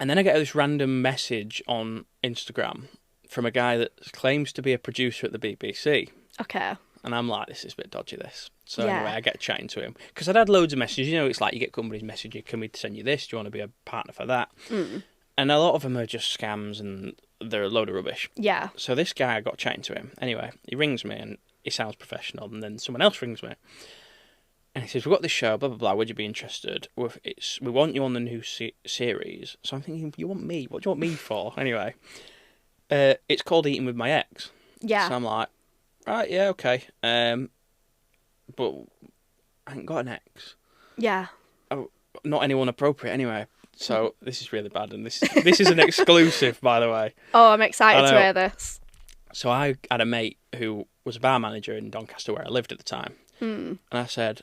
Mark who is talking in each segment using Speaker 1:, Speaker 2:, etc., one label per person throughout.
Speaker 1: And then I get this random message on Instagram from a guy that claims to be a producer at the BBC.
Speaker 2: Okay.
Speaker 1: And I'm like, this is a bit dodgy, this. So
Speaker 2: Yeah.
Speaker 1: anyway, I get chatting to him. Because I'd had loads of messages. You know, it's like you get companies messaging, can we send you this? Do you want to be a partner for that? And a lot of them are just scams and they're a load of rubbish.
Speaker 2: Yeah.
Speaker 1: So this guy, I got chatting to him. Anyway, he rings me and he sounds professional. And then someone else rings me. And he says, we've got this show, blah, blah, blah. Would you be interested? We want you on the new series. So I'm thinking, you want me? What do you want me for? Anyway, it's called Eating With My Ex.
Speaker 2: Yeah.
Speaker 1: So I'm like, right, yeah, okay. But I ain't got an ex.
Speaker 2: Yeah.
Speaker 1: Not anyone appropriate anyway. So this is really bad. And this is an exclusive, by the way.
Speaker 2: Oh, I'm excited to hear this.
Speaker 1: So I had a mate who was a bar manager in Doncaster where I lived at the time. And I said,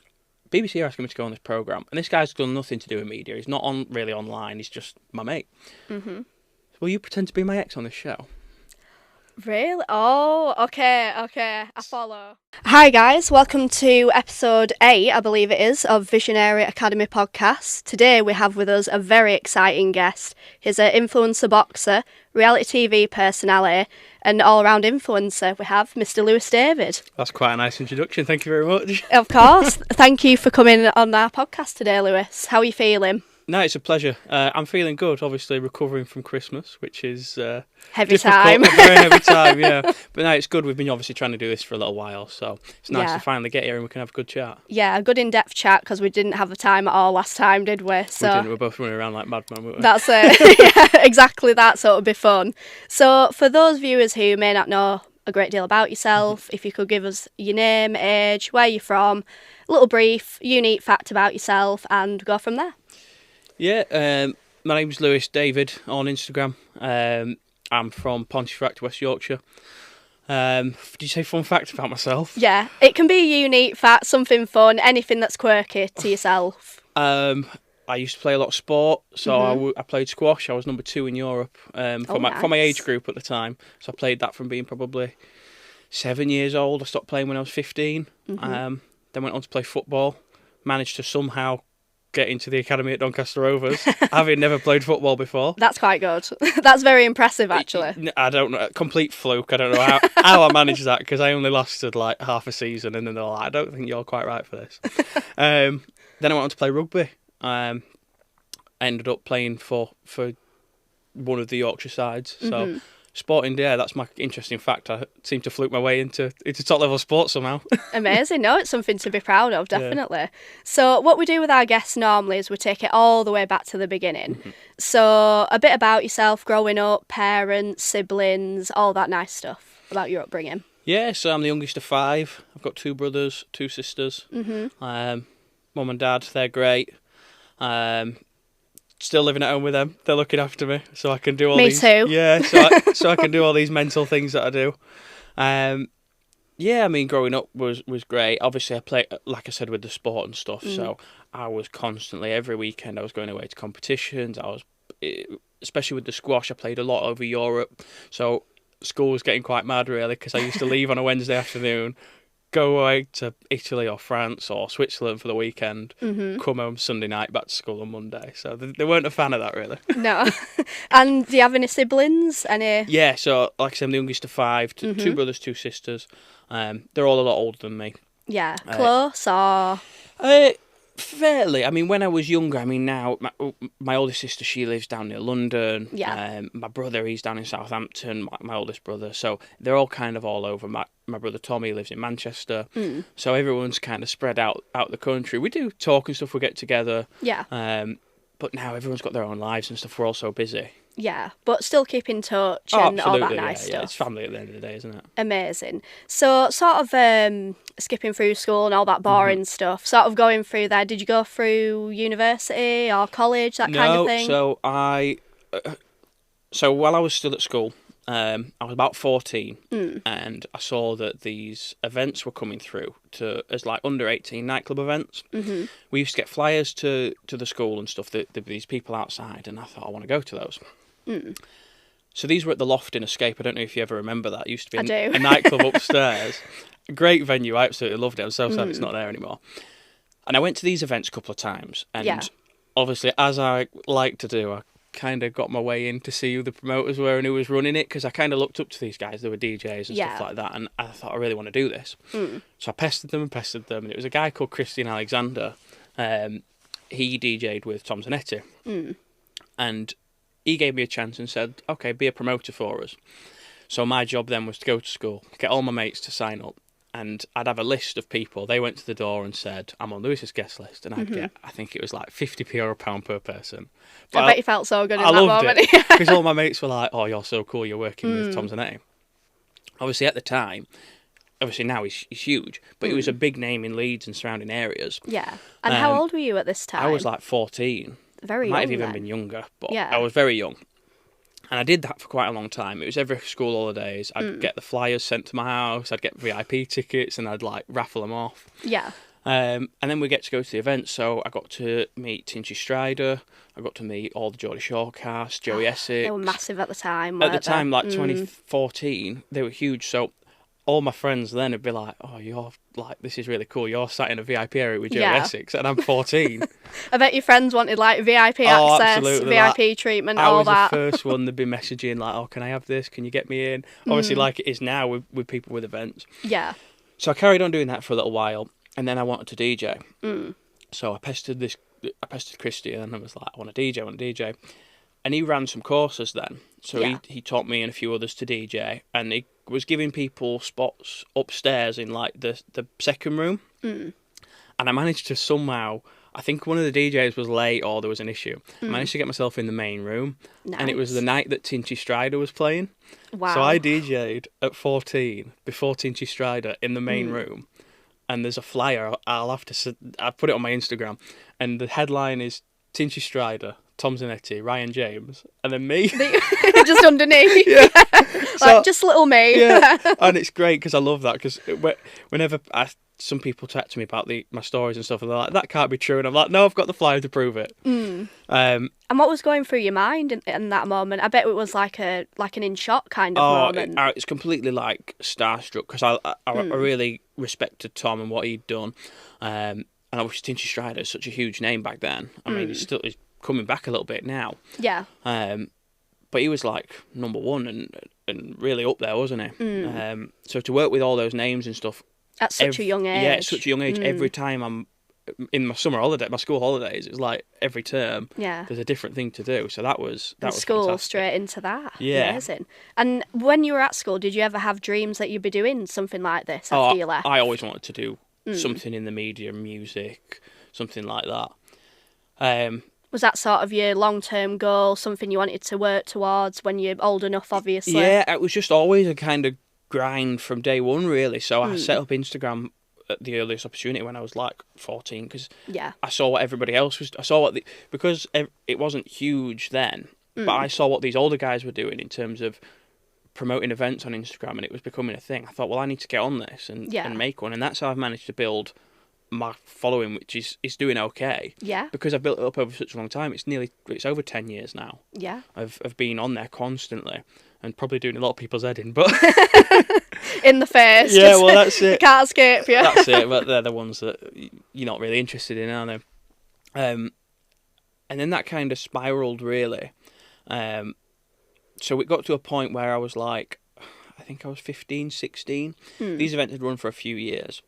Speaker 1: BBC are asking me to go on this programme. And this guy's done nothing to do with media. He's not really online. He's just my mate. Will you pretend to be my ex on this show?
Speaker 2: Really? Oh, okay. I follow. Hi guys, welcome to episode 8, I believe it is, of Visionary Academy podcast. Today we have with us a very exciting guest. He's an influencer boxer, reality TV personality, and all-round influencer. We have Mr. Lewis David.
Speaker 1: That's quite a nice introduction. Thank you very much.
Speaker 2: Of course. Thank you for coming on our podcast today, Lewis. How are you feeling?
Speaker 1: No, it's a pleasure. I'm feeling good, obviously recovering from Christmas, which is
Speaker 2: heavy
Speaker 1: difficult,
Speaker 2: time.
Speaker 1: A very heavy time, yeah. But no, it's good. We've been obviously trying to do this for a little while, so it's nice to finally get here and we can have a good chat.
Speaker 2: Yeah, a good in-depth chat because we didn't have the time at all last time, did we? So
Speaker 1: we didn't. We were both running around like madmen, weren't we?
Speaker 2: That's it. Yeah, exactly that. So it'll be fun. So for those viewers who may not know a great deal about yourself, if you could give us your name, age, where you're from, a little brief, unique fact about yourself, and go from there.
Speaker 1: Yeah, my name's Lewis David on Instagram. I'm from Pontefract, West Yorkshire. Did you say fun fact about myself?
Speaker 2: Yeah, it can be a unique fact, something fun, anything that's quirky to yourself.
Speaker 1: I used to play a lot of sport, so I played squash. I was number 2 in Europe for my age group at the time. So I played that from being probably 7 years old. I stopped playing when I was 15. Then went on to play football. Managed to somehow get into the academy at Doncaster Rovers, having never played football before.
Speaker 2: That's quite good. That's very impressive, actually.
Speaker 1: I don't know, complete fluke. I don't know how I managed that because I only lasted like half a season, and then they're like, I don't think you're quite right for this. Then I went on to play rugby. I ended up playing for one of the Yorkshire sides. So sporting, yeah, that's my interesting fact. I seem to fluke my way into top level sports somehow.
Speaker 2: Amazing. No, it's something to be proud of, definitely. Yeah. So what we do with our guests normally is we take it all the way back to the beginning. So a bit about yourself growing up, parents, siblings, all that nice stuff about your upbringing.
Speaker 1: Yeah, so I'm the youngest of 5. I've got 2 brothers, 2 sisters. Mum and dad, they're great. Still living at home with them. They're looking after me, so I can do all these.
Speaker 2: Me too.
Speaker 1: Yeah, so I can do all these mental things that I do. Yeah, I mean, growing up was great. Obviously, I played, like I said, with the sport and stuff. So I was constantly, every weekend, I was going away to competitions. Especially with the squash, I played a lot over Europe. So school was getting quite mad, really, because I used to leave on a Wednesday afternoon, go away to Italy or France or Switzerland for the weekend, come home Sunday night, back to school on Monday. So they weren't a fan of that, really.
Speaker 2: No. And do you have any siblings?
Speaker 1: Yeah, so like I said, I'm the youngest of 5, 2 brothers, 2 sisters. They're all a lot older than me.
Speaker 2: Yeah, close or?
Speaker 1: Fairly. I mean, when I was younger, I mean, now, my oldest sister, she lives down near London.
Speaker 2: Yeah.
Speaker 1: My brother, he's down in Southampton, my oldest brother. So they're all kind of all over. My brother Tommy lives in Manchester. So everyone's kind of spread out the country. We do talk and stuff, we get together.
Speaker 2: Yeah.
Speaker 1: But now everyone's got their own lives and stuff. We're all so busy.
Speaker 2: Yeah, but still keep in touch and
Speaker 1: absolutely,
Speaker 2: all that nice stuff.
Speaker 1: Yeah, it's family at the end of the day, isn't it?
Speaker 2: Amazing. So sort of skipping through school and all that boring stuff, sort of going through there, did you go through university or college, that kind of thing?
Speaker 1: No, so while I was still at school, I was about 14 and I saw that these events were coming through as like under 18 nightclub events. We used to get flyers to the school and stuff, these people outside, and I thought, I want to go to those. So these were at the Loft in Escape. I don't know if you ever remember that. It used to be a nightclub upstairs. A great venue. I absolutely loved it. I'm so sad it's not there anymore. And I went to these events a couple of times. And obviously, as I like to do, I kind of got my way in to see who the promoters were and who was running it, because I kind of looked up to these guys. They were DJs and stuff like that, and I thought I really want to do this. So I pestered them, and it was a guy called Christian Alexander. He DJ'd with Tom Zanetti, and he gave me a chance and said, okay, be a promoter for us. So my job then was to go to school, get all my mates to sign up, and I'd have a list of people. They went to the door and said, I'm on Lewis's guest list, and I'd get, I think it was like 50p or £1 per person. But
Speaker 2: I bet you felt so good in that
Speaker 1: moment.
Speaker 2: I loved
Speaker 1: it, because all my mates were like, oh, you're so cool, you're working with Tom Zanetti. Obviously at the time, obviously now he's huge, but he was a big name in Leeds and surrounding areas.
Speaker 2: Yeah. And how old were you at this time?
Speaker 1: I was like 14.
Speaker 2: Very young.
Speaker 1: Might have even been younger, but I was very young. And I did that for quite a long time. It was every school holidays. I'd get the flyers sent to my house. I'd get VIP tickets and I'd like raffle them off.
Speaker 2: Yeah.
Speaker 1: And then we get to go to the events. So I got to meet Tinchy Strider. I got to meet all the Geordie Shore cast, Joey Essex.
Speaker 2: They were massive at the time.
Speaker 1: At the time, like 2014, they were huge. So all my friends then would be like, oh, you're like, this is really cool. You're sat in a VIP area with Joey Essex, and I'm 14.
Speaker 2: I bet your friends wanted like VIP access, VIP treatment, all that.
Speaker 1: I was the first one they'd be messaging like, oh, can I have this? Can you get me in? Obviously, like it is now with people with events.
Speaker 2: Yeah.
Speaker 1: So I carried on doing that for a little while, and then I wanted to DJ. So I pestered Christy, and I was like, I want to DJ. And he ran some courses then. So he taught me and a few others to DJ, and he was giving people spots upstairs in like the second room. And I managed to somehow, I think one of the DJs was late or there was an issue. I managed to get myself in the main room.
Speaker 2: Nice.
Speaker 1: And it was the night that Tinchy Strider was playing.
Speaker 2: Wow.
Speaker 1: So I DJ'd at 14 before Tinchy Strider in the main room. And there's a flyer, I'll put it on my Instagram, and the headline is Tinchy Strider, Tom Zanetti, Ryan James, and then me.
Speaker 2: Just underneath.
Speaker 1: Yeah.
Speaker 2: Like, just little me.
Speaker 1: Yeah. And it's great because I love that, because whenever some people chat to me about my stories and stuff, and they're like, that can't be true. And I'm like, no, I've got the flyer to prove it.
Speaker 2: And what was going through your mind in that moment? I bet it was like an in shock kind of moment.
Speaker 1: It's completely like starstruck, because I really respected Tom and what he'd done. And obviously Tinchy Strider is such a huge name back then. I mean, he's coming back a little bit now.
Speaker 2: Yeah.
Speaker 1: But he was like number one and really up there, wasn't he? So to work with all those names and stuff
Speaker 2: at such a young age.
Speaker 1: Yeah, at such a young age. Every time I'm in my my school holidays, it's like every term.
Speaker 2: Yeah.
Speaker 1: There's a different thing to do. So that was
Speaker 2: school
Speaker 1: fantastic.
Speaker 2: Straight into that.
Speaker 1: Yeah.
Speaker 2: Amazing. And when you were at school, did you ever have dreams that you'd be doing something like this after you left?
Speaker 1: I always wanted to do something in the media, music, something like that.
Speaker 2: Was that sort of your long-term goal, something you wanted to work towards when you're old enough, obviously?
Speaker 1: Yeah, it was just always a kind of grind from day one, really. So I set up Instagram at the earliest opportunity when I was like 14, because I saw what everybody else was. I saw because it wasn't huge then, but I saw what these older guys were doing in terms of promoting events on Instagram, and it was becoming a thing. I thought, well, I need to get on this and make one, and that's how I've managed to build my following, which is doing okay. Yeah. Because I've built it up over such a long time. It's over 10 years now. Yeah. Of being on there constantly, and probably doing a lot of people's head in, but
Speaker 2: in the face.
Speaker 1: Yeah, well, that's it.
Speaker 2: Can't escape you.
Speaker 1: That's it. But they're the ones that you're not really interested in, are they? And then that kind of spiraled, really. So it got to a point where I was like, I think I was 15, 16. These events had run for a few years,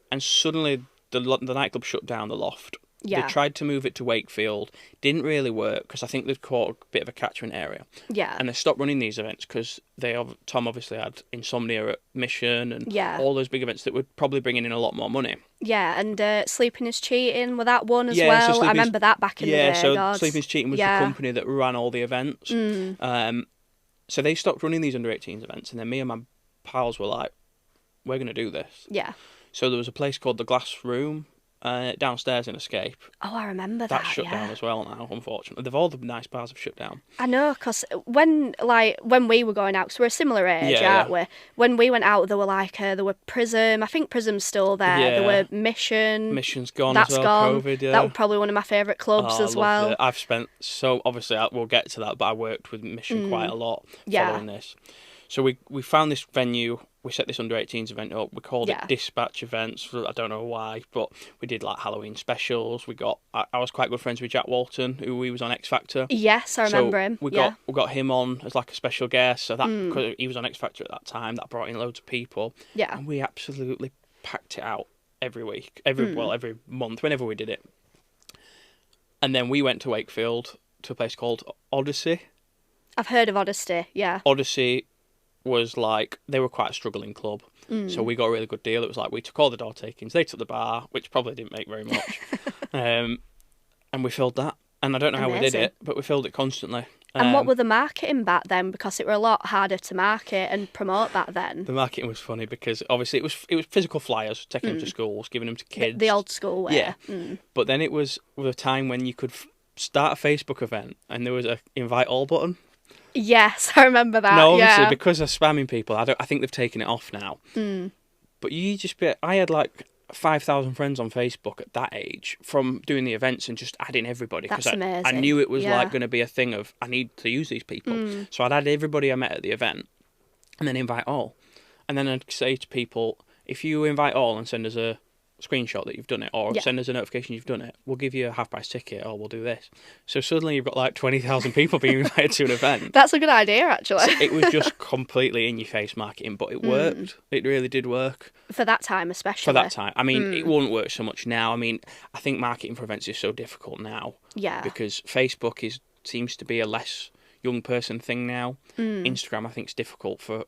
Speaker 1: and suddenly the nightclub shut down, the Loft. Yeah. They tried to move it to Wakefield. Didn't really work, because I think they'd caught a bit of a catchment area. Yeah. And they stopped running these events because Tom obviously had Insomnia at Mission and all those big events that were probably bringing in a lot more money.
Speaker 2: Yeah, and Sleeping is Cheating with that one as well. So I remember that back in the day.
Speaker 1: Yeah, so Sleeping is Cheating was the company that ran all the events. So they stopped running these under-18s events, and then me and my pals were like, we're going to do this. Yeah. So there was a place called the Glass Room downstairs in Escape.
Speaker 2: Oh, I remember that.
Speaker 1: That's shut down as well now, unfortunately. All the nice bars have shut down.
Speaker 2: I know, because when we were going out, because we're a similar age, aren't we? When we went out, there were Prism. I think Prism's still there. Yeah. There were Mission.
Speaker 1: Mission's gone
Speaker 2: That's
Speaker 1: as well,
Speaker 2: gone.
Speaker 1: COVID, yeah.
Speaker 2: That was probably one of my favourite clubs as well.
Speaker 1: It. I've spent, obviously we'll get to that, but I worked with Mission quite a lot following this. So we found this venue. We set this under-18s event up. We called
Speaker 2: Yeah.
Speaker 1: it Dispatch Events. I don't know why, but we did like Halloween specials. I was quite good friends with Jack Walton, who he was on X Factor.
Speaker 2: Yes, I remember him.
Speaker 1: We got him on as like a special guest. So that because he was on X Factor at that time, that brought in loads of people.
Speaker 2: Yeah.
Speaker 1: And we absolutely packed it out every week, every month, whenever we did it. And then we went to Wakefield to a place called Odyssey.
Speaker 2: I've heard of Odyssey, yeah.
Speaker 1: Odyssey was like, they were quite a struggling club. So we got a really good deal. It was like, we took all the door takings, they took the bar, which probably didn't make very much. And we filled that. And I don't know how we did it, but we filled it constantly.
Speaker 2: And what were the marketing back then? Because it were a lot harder to market and promote back then.
Speaker 1: The marketing was funny because obviously it was physical flyers, taking them to schools, giving them to kids.
Speaker 2: The old school way.
Speaker 1: Yeah. But then it was a time when you could start a Facebook event and there was a invite all button.
Speaker 2: Yes, I remember that.
Speaker 1: No, obviously because of spamming people, I think they've taken it off now. But I had like 5,000 friends on Facebook at that age from doing the events and just adding everybody.
Speaker 2: That's amazing.
Speaker 1: I knew it was like going to be a thing of, I need to use these people. So I'd add everybody I met at the event and then invite all. And then I'd say to people, if you invite all and send us a screenshot that you've done it, or send us a notification you've done it, we'll give you a half-price ticket, or we'll do this. So suddenly you've got like 20,000 people being invited to an event.
Speaker 2: That's a good idea, actually.
Speaker 1: So it was just completely in-your-face marketing, but it worked. It really did work.
Speaker 2: For that time, especially.
Speaker 1: For that time. I mean, it won't work so much now. I mean, I think marketing for events is so difficult now.
Speaker 2: Yeah.
Speaker 1: Because Facebook seems to be a less young person thing now. Instagram, I think, is difficult for...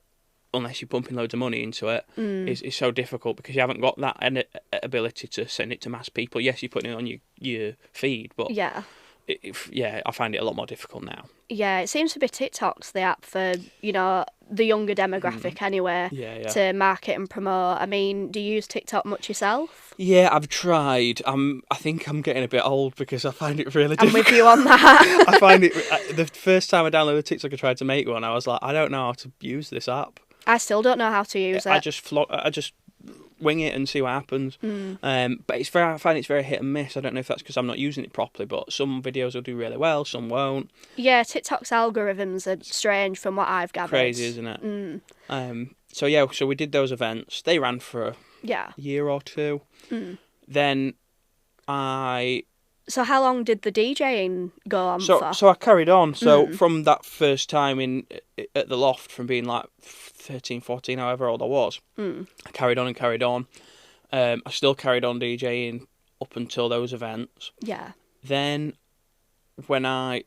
Speaker 1: unless you're pumping loads of money into it, is so difficult because you haven't got that ability to send it to mass people. Yes, you're putting it on your feed, but I find it a lot more difficult now.
Speaker 2: Yeah, it seems to be TikTok's the app for, the younger demographic anyway, to market and promote. I mean, do you use TikTok much yourself?
Speaker 1: Yeah, I've tried. I think I'm getting a bit old because I find it really difficult.
Speaker 2: I'm with you on that.
Speaker 1: I find it... the first time I downloaded TikTok, I tried to make one, I was like, I don't know how to use this app.
Speaker 2: I still don't know how to use it.
Speaker 1: I just wing it and see what happens. But I find it's very hit and miss. I don't know if that's because I'm not using it properly, but some videos will do really well, some won't.
Speaker 2: Yeah, TikTok's algorithms are strange from what I've gathered.
Speaker 1: Crazy, isn't it? So we did those events. They ran for a year or two. Then
Speaker 2: So how long did the DJing go on for?
Speaker 1: So I carried on. So from that first time at the Loft, from being like 13, 14, however old I was, I carried on and carried on. I still carried on DJing up until those events.
Speaker 2: Yeah.
Speaker 1: Then
Speaker 2: And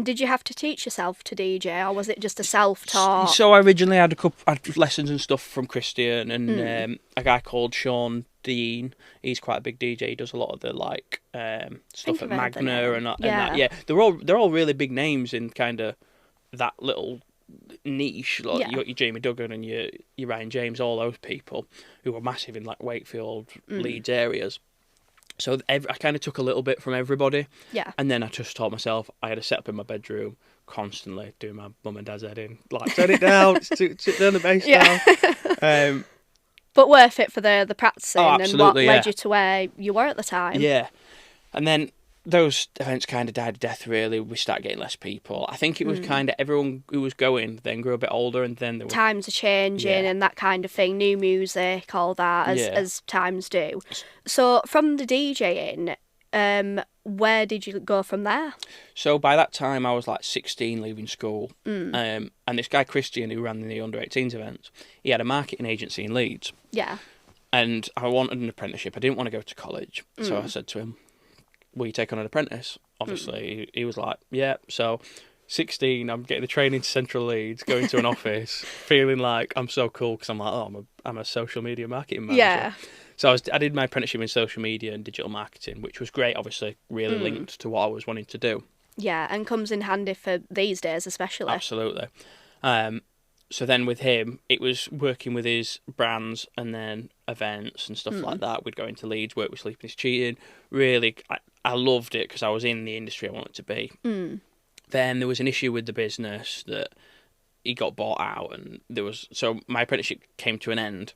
Speaker 2: did you have to teach yourself to DJ, or was it just a self-taught?
Speaker 1: So I originally had had lessons and stuff from Christian and a guy called Sean Dean. He's quite a big DJ. He does a lot of the stuff at Magna and that. Yeah, they're all really big names in kind of that little niche. Like you got your Jamie Duggan and your Ryan James, all those people who were massive in like Wakefield, Leeds areas. So I kind of took a little bit from everybody. Yeah. And then I just taught myself. I had a setup in my bedroom, constantly doing my mum and dad's head in. Like, turn it down, turn the bass down.
Speaker 2: But worth it for the practicing and what
Speaker 1: led
Speaker 2: you to where you were at the time.
Speaker 1: Yeah. And then those events kind of died a death, really. We started getting less people. I think it was kind of everyone who was going then grew a bit older, and then there were...
Speaker 2: Times are changing and that kind of thing. New music, all that, as times do. So from the DJing, where did you go from there?
Speaker 1: So by that time, I was like 16, leaving school. And this guy, Christian, who ran the under-18s events, he had a marketing agency in Leeds. Yeah. And I wanted an apprenticeship. I didn't want to go to college. So I said to him, will you take on an apprentice? Obviously, he was like, yeah. So 16, I'm getting the train into Central Leeds, going to an office, feeling like I'm so cool because I'm like, I'm a social media marketing manager. Yeah. So I did my apprenticeship in social media and digital marketing, which was great, obviously, really linked to what I was wanting to do.
Speaker 2: Yeah, and comes in handy for these days, especially.
Speaker 1: Absolutely. So then with him, it was working with his brands and then events and stuff like that. We'd go into Leeds, work with Sleeping is Cheating. Really, I loved it because I was in the industry I wanted to be. Then there was an issue with the business that he got bought out, and so my apprenticeship came to an end,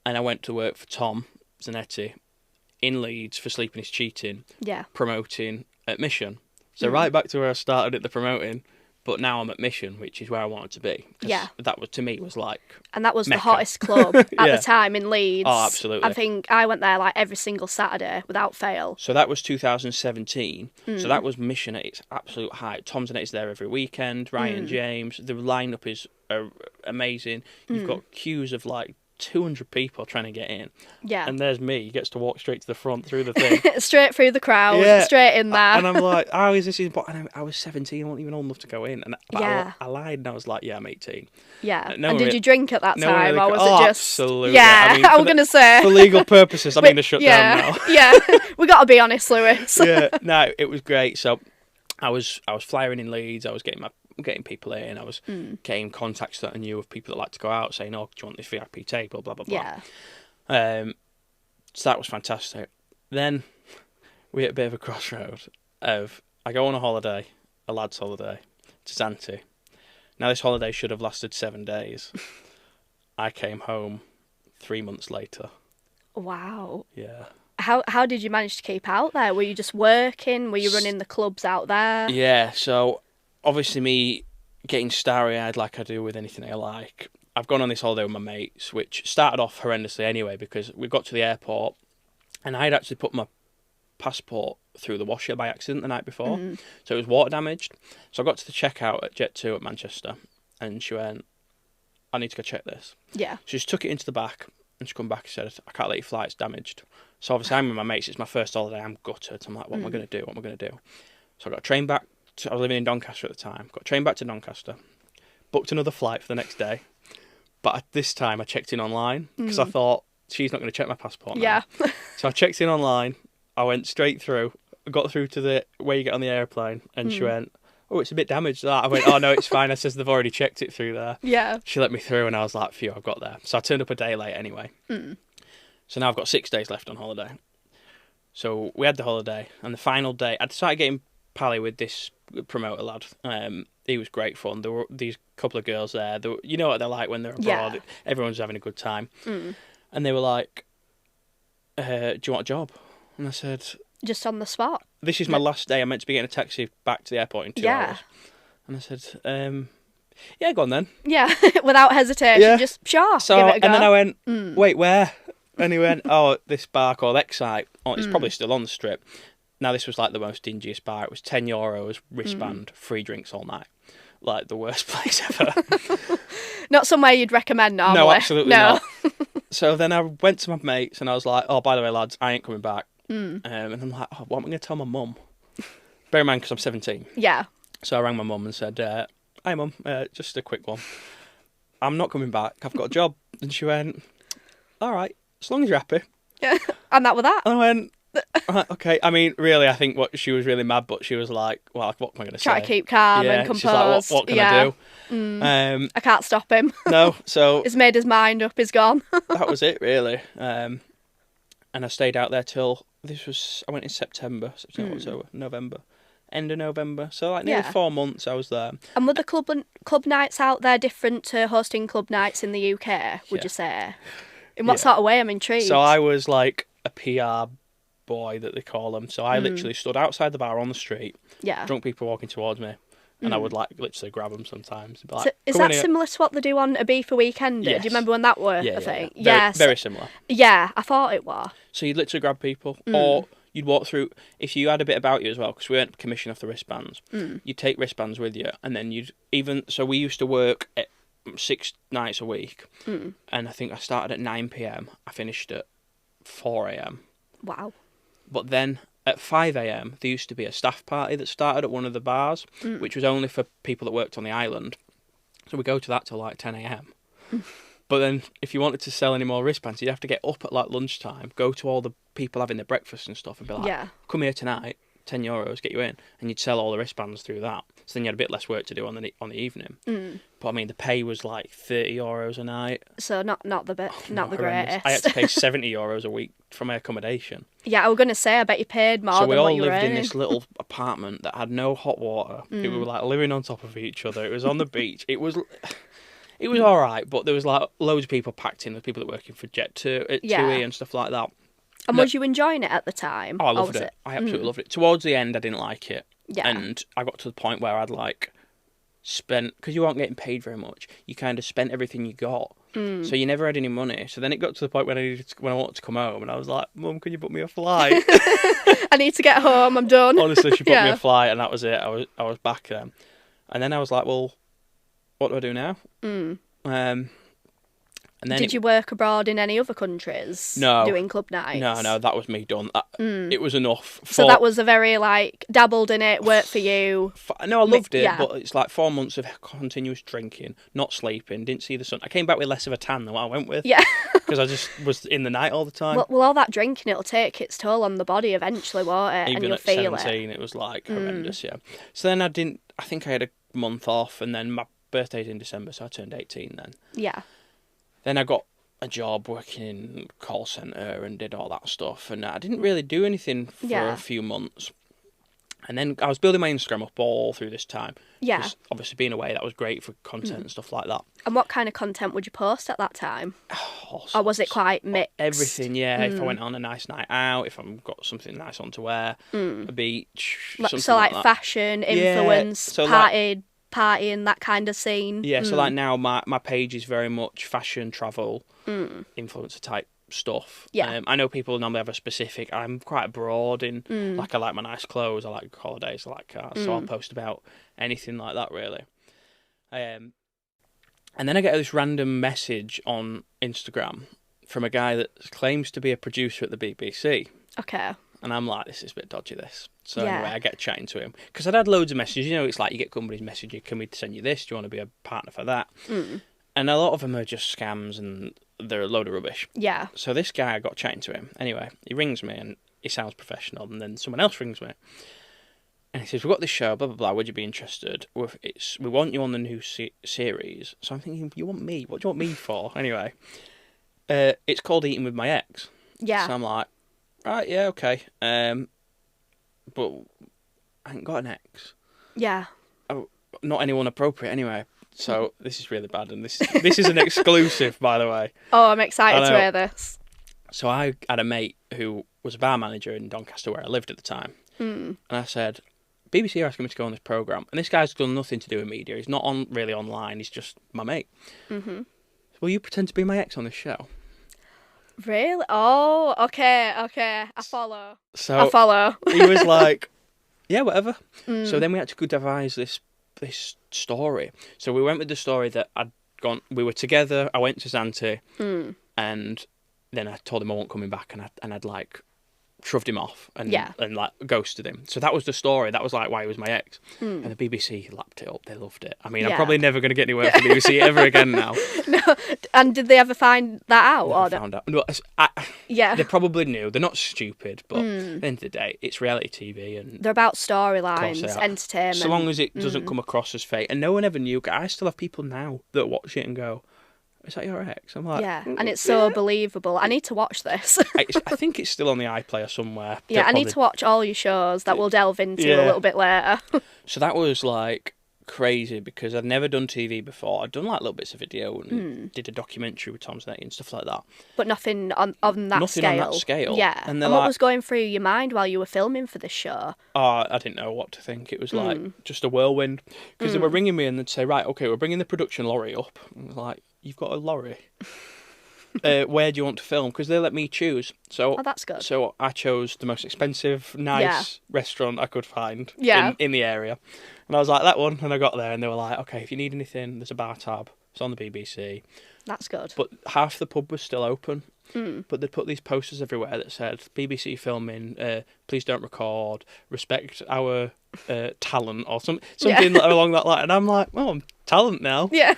Speaker 1: and I went to work for Tom Zanetti in Leeds for Sleeping is Cheating, promoting at Mission. So right back to where I started at the promoting, But now I'm at Mission, which is where I wanted to be.
Speaker 2: Yeah.
Speaker 1: That was, to me, was like
Speaker 2: And that was
Speaker 1: Mecca.
Speaker 2: the hottest club at
Speaker 1: Yeah.
Speaker 2: the time in Leeds.
Speaker 1: Oh, absolutely.
Speaker 2: I think I went there like every single Saturday without fail.
Speaker 1: So that was 2017. So that was Mission at its absolute height. Tom Zanetti's there every weekend. Ryan James. The lineup is amazing. You've got queues of like 200 people trying to get in.
Speaker 2: Yeah.
Speaker 1: And there's me. He gets to walk straight to the front through the thing.
Speaker 2: Straight through the crowd,
Speaker 1: Yeah.
Speaker 2: straight in there.
Speaker 1: And I'm like, how is this? And I was 17. I wasn't even old enough to go in. And I lied and I was like, yeah, I'm 18.
Speaker 2: Yeah.
Speaker 1: No
Speaker 2: and
Speaker 1: one
Speaker 2: did you drink at that
Speaker 1: no one
Speaker 2: time,
Speaker 1: really-
Speaker 2: or was
Speaker 1: oh,
Speaker 2: it just?
Speaker 1: absolutely.
Speaker 2: Yeah,
Speaker 1: I mean,
Speaker 2: I was gonna say.
Speaker 1: For legal purposes, I'm going to shut down now.
Speaker 2: Yeah, we got to be honest, Lewis.
Speaker 1: Yeah, no, it was great. So I was flying in Leeds. I was getting people in. I was getting contacts that I knew of people that like to go out, saying, "Oh, do you want this VIP table?" Blah blah blah.
Speaker 2: Yeah.
Speaker 1: So that was fantastic. Then we hit a bit of a crossroad of I go on a holiday, a lad's holiday, to Zanetti. Now this holiday should have lasted 7 days. I came home 3 months later.
Speaker 2: Wow.
Speaker 1: Yeah.
Speaker 2: How did you manage to keep out there? Were you just working? Were you running the clubs out there?
Speaker 1: Yeah, so obviously me getting starry-eyed like I do with anything I like, I've gone on this holiday with my mates, which started off horrendously anyway because we got to the airport and I had actually put my passport through the washer by accident the night before, so it was water damaged. So I got to the checkout at Jet2 at Manchester and she went, I need to go check this.
Speaker 2: Yeah.
Speaker 1: She just took it into the back and she come back and said, I can't let you fly, it's damaged. So obviously I'm with my mates, it's my first holiday, I'm gutted. I'm like, what am I going to do? What am I going to do? So I got a train back, I was living in Doncaster at the time, got a train back to Doncaster, booked another flight for the next day, but this time I checked in online because I thought, she's not going to check my passport now.
Speaker 2: Yeah.
Speaker 1: So I checked in online, I went straight through, got through to the where you get on the airplane, and she went, oh, it's a bit damaged, that. I went, oh no, it's fine. I says, they've already checked it through there.
Speaker 2: Yeah.
Speaker 1: She let me through and I was like, phew, I've got there. So I turned up a day late anyway. So now I've got 6 days left on holiday. So we had the holiday, and the final day, I started getting pally with this promoter lad. He was great fun. There were these couple of girls there. You know what they're like when they're abroad.
Speaker 2: Yeah.
Speaker 1: Everyone's having a good time. And they were like, do you want a job? And I said,
Speaker 2: Just on the spot.
Speaker 1: this is my last day. I'm meant to be getting a taxi back to the airport in 2 hours. And I said, yeah, go on then.
Speaker 2: Yeah, without hesitation,
Speaker 1: Yeah.
Speaker 2: just sure,
Speaker 1: So,
Speaker 2: give it a go.
Speaker 1: and then I went, wait, where? And he went, oh, this bar called Excite. Oh, it's probably still on the strip. Now, this was like the most dingiest bar. It was €10, wristband, free drinks all night. Like the worst place ever.
Speaker 2: Not somewhere you'd recommend normally.
Speaker 1: No, absolutely
Speaker 2: No.
Speaker 1: not. So then I went to my mates and I was like, oh, by the way, lads, I ain't coming back. And I'm like, oh, what am I going to tell my mum? Bear in mind, because I'm 17.
Speaker 2: Yeah.
Speaker 1: So I rang my mum and said, hi, mum, just a quick one. I'm not coming back. I've got a job. And she went, all right, as long as you're happy.
Speaker 2: Yeah. And that was that.
Speaker 1: And I went, right, okay. I mean, really, I think she was really mad, but she was like, well, what am I going to say?
Speaker 2: Try to keep calm and composed.
Speaker 1: She's like, what can I do?
Speaker 2: I can't stop him.
Speaker 1: No, so
Speaker 2: He's made his mind up, he's gone.
Speaker 1: that was it, really. And I stayed out there till, I went in September, October, November. End of November. So like nearly 4 months I was there.
Speaker 2: And were the club nights out there different to hosting club nights in the UK, would you say? In what sort of way? I'm intrigued.
Speaker 1: So I was like a PR boy that they call them. So I literally stood outside the bar on the street. Yeah. Drunk people walking towards me. And I would like literally grab them sometimes. Be like,
Speaker 2: so is that similar to what they do on Ibiza Weekender?
Speaker 1: Yes.
Speaker 2: Do you remember when that were a thing? Yes.
Speaker 1: Very similar.
Speaker 2: Yeah, I thought it was.
Speaker 1: So you'd literally grab people, or you'd walk through. If you had a bit about you as well, because we weren't commissioned off the wristbands, you'd take wristbands with you, and then so we used to work at 6 nights a week, and I think I started at 9 p.m. I finished at 4 a.m.
Speaker 2: Wow.
Speaker 1: But then at 5 a.m, there used to be a staff party that started at one of the bars, which was only for people that worked on the island. So we go to that till like 10 a.m. But then if you wanted to sell any more wristbands, you'd have to get up at like lunchtime, go to all the people having their breakfast and stuff and be like, come here tonight, €10, get you in. And you'd sell all the wristbands through that. So then you had a bit less work to do on the evening. But I mean, the pay was like €30 a night.
Speaker 2: So not the greatest.
Speaker 1: I had to pay €70 a week for my accommodation.
Speaker 2: Yeah, I was going to say, I bet you paid more than what you were
Speaker 1: So we all lived in
Speaker 2: earning.
Speaker 1: this little apartment that had no hot water. We were like living on top of each other. It was on the beach. It was all right, but there was like loads of people packed in. The people that were working for Jet2, TUI and stuff like that.
Speaker 2: And was you enjoying it at the time?
Speaker 1: Oh, I loved it. I absolutely loved it. Towards the end, I didn't like it.
Speaker 2: Yeah.
Speaker 1: And I got to the point where I'd like spent, because you weren't getting paid very much, you kind of spent everything you got. So you never had any money. So then it got to the point when I wanted to come home, and I was like, Mum, can you book me a flight?
Speaker 2: I need to get home, I'm done.
Speaker 1: Honestly, she booked me a flight, and that was it. I was back then. And then I was like, well, what do I do now? And then
Speaker 2: Did you work abroad in any other countries?
Speaker 1: No.
Speaker 2: Doing club nights?
Speaker 1: No, that was me done. It was enough.
Speaker 2: So that was a very, like, dabbled in it, worked for you.
Speaker 1: No, I loved it, but it's like 4 months of continuous drinking, not sleeping, didn't see the sun. I came back with less of a tan than what I went with.
Speaker 2: Yeah.
Speaker 1: Because I just was in the night all the time.
Speaker 2: Well, all that drinking, it'll take its toll on the body eventually, won't it?
Speaker 1: Even
Speaker 2: and you'll
Speaker 1: at
Speaker 2: feel
Speaker 1: 17, it was like horrendous, yeah. So then I think I had a month off, and then my birthday's in December, so I turned 18 then.
Speaker 2: Yeah.
Speaker 1: Then I got a job working in call centre and did all that stuff, and I didn't really do anything for a few months. And then I was building my Instagram up all through this time.
Speaker 2: Yeah.
Speaker 1: Obviously being away, that was great for content and stuff like that.
Speaker 2: And what kind of content would you post at that time? Or was it quite mixed?
Speaker 1: Everything, yeah. If I went on a nice night out, if I've got something nice on to wear, a beach, something
Speaker 2: so like
Speaker 1: that.
Speaker 2: fashion, influence,
Speaker 1: so
Speaker 2: partying, that kind of scene.
Speaker 1: Yeah, so like now my page is very much fashion, travel, influencer type stuff.
Speaker 2: Yeah.
Speaker 1: I know people normally have a specific. I'm quite broad in like I like my nice clothes, I like holidays, I like cars, so I'll post about anything like that really. And then I get this random message on Instagram from a guy that claims to be a producer at the BBC.
Speaker 2: Okay.
Speaker 1: And I'm like, this is a bit dodgy, this. So anyway, I get chatting to him. Because I'd had loads of messages. You know, it's like you get companies messaging you, can we send you this? Do you want to be a partner for that? And a lot of them are just scams and they're a load of rubbish.
Speaker 2: Yeah.
Speaker 1: So this guy, I got chatting to him. Anyway, he rings me and he sounds professional. And then someone else rings me. And he says, we've got this show, blah, blah, blah. Would you be interested? We want you on the new series. So I'm thinking, you want me? What do you want me for? Anyway, it's called Eating with My Ex.
Speaker 2: Yeah.
Speaker 1: So I'm like, right, yeah, okay. But I ain't got an ex.
Speaker 2: Yeah.
Speaker 1: Oh, not anyone appropriate anyway. So this is really bad, and this is an exclusive, by the way.
Speaker 2: Oh, I'm excited to hear this.
Speaker 1: So I had a mate who was a bar manager in Doncaster where I lived at the time. And I said, BBC are asking me to go on this programme. And this guy's done nothing to do with media. He's not really online. He's just my mate. Will you pretend to be my ex on this show?
Speaker 2: Really? Oh, okay. I follow.
Speaker 1: So
Speaker 2: I follow.
Speaker 1: He was like, yeah, whatever. So then we had to devise this story. So we went with the story that we were together, I went to Zanetti, and then I told him I wasn't coming back, and I'd like shoved him off and like ghosted him. So that was the story. That was like why he was my ex. And the BBC lapped it up. They loved it. I mean, I'm probably never going to get anywhere from the BBC ever again now.
Speaker 2: No. And did they ever find that out?
Speaker 1: Found out. No, they probably knew. They're not stupid, but at the end of the day, it's reality TV, and
Speaker 2: they're about storylines, entertainment.
Speaker 1: So long as it doesn't come across as fake, and no one ever knew. I still have people now that watch it and go, is that your ex? I'm like,
Speaker 2: yeah, and it's so believable. I need to watch this.
Speaker 1: I think it's still on the iPlayer somewhere.
Speaker 2: Yeah, I need to watch all your shows that we'll delve into a little bit later.
Speaker 1: So that was like crazy because I'd never done TV before. I'd done like little bits of video and did a documentary with Tom Zanetti and stuff like that.
Speaker 2: But nothing on that scale.
Speaker 1: Nothing on that scale.
Speaker 2: Yeah. And what was going through your mind while you were filming for this show?
Speaker 1: Oh, I didn't know what to think. It was like just a whirlwind. Because they were ringing me and they'd say, right, okay, we're bringing the production lorry up. And I was like, you've got a lorry? Where do you want to film? Because they let me choose. So
Speaker 2: that's good.
Speaker 1: So I chose the most expensive, nice restaurant I could find in the area. And I was like, that one. And I got there and they were like, okay, if you need anything, there's a bar tab. It's on the BBC.
Speaker 2: That's good.
Speaker 1: But half the pub was still open. But they'd put these posters everywhere that said, BBC filming, please don't record, respect our talent, or something along that line. And I'm like, well, I'm talent now. Yeah.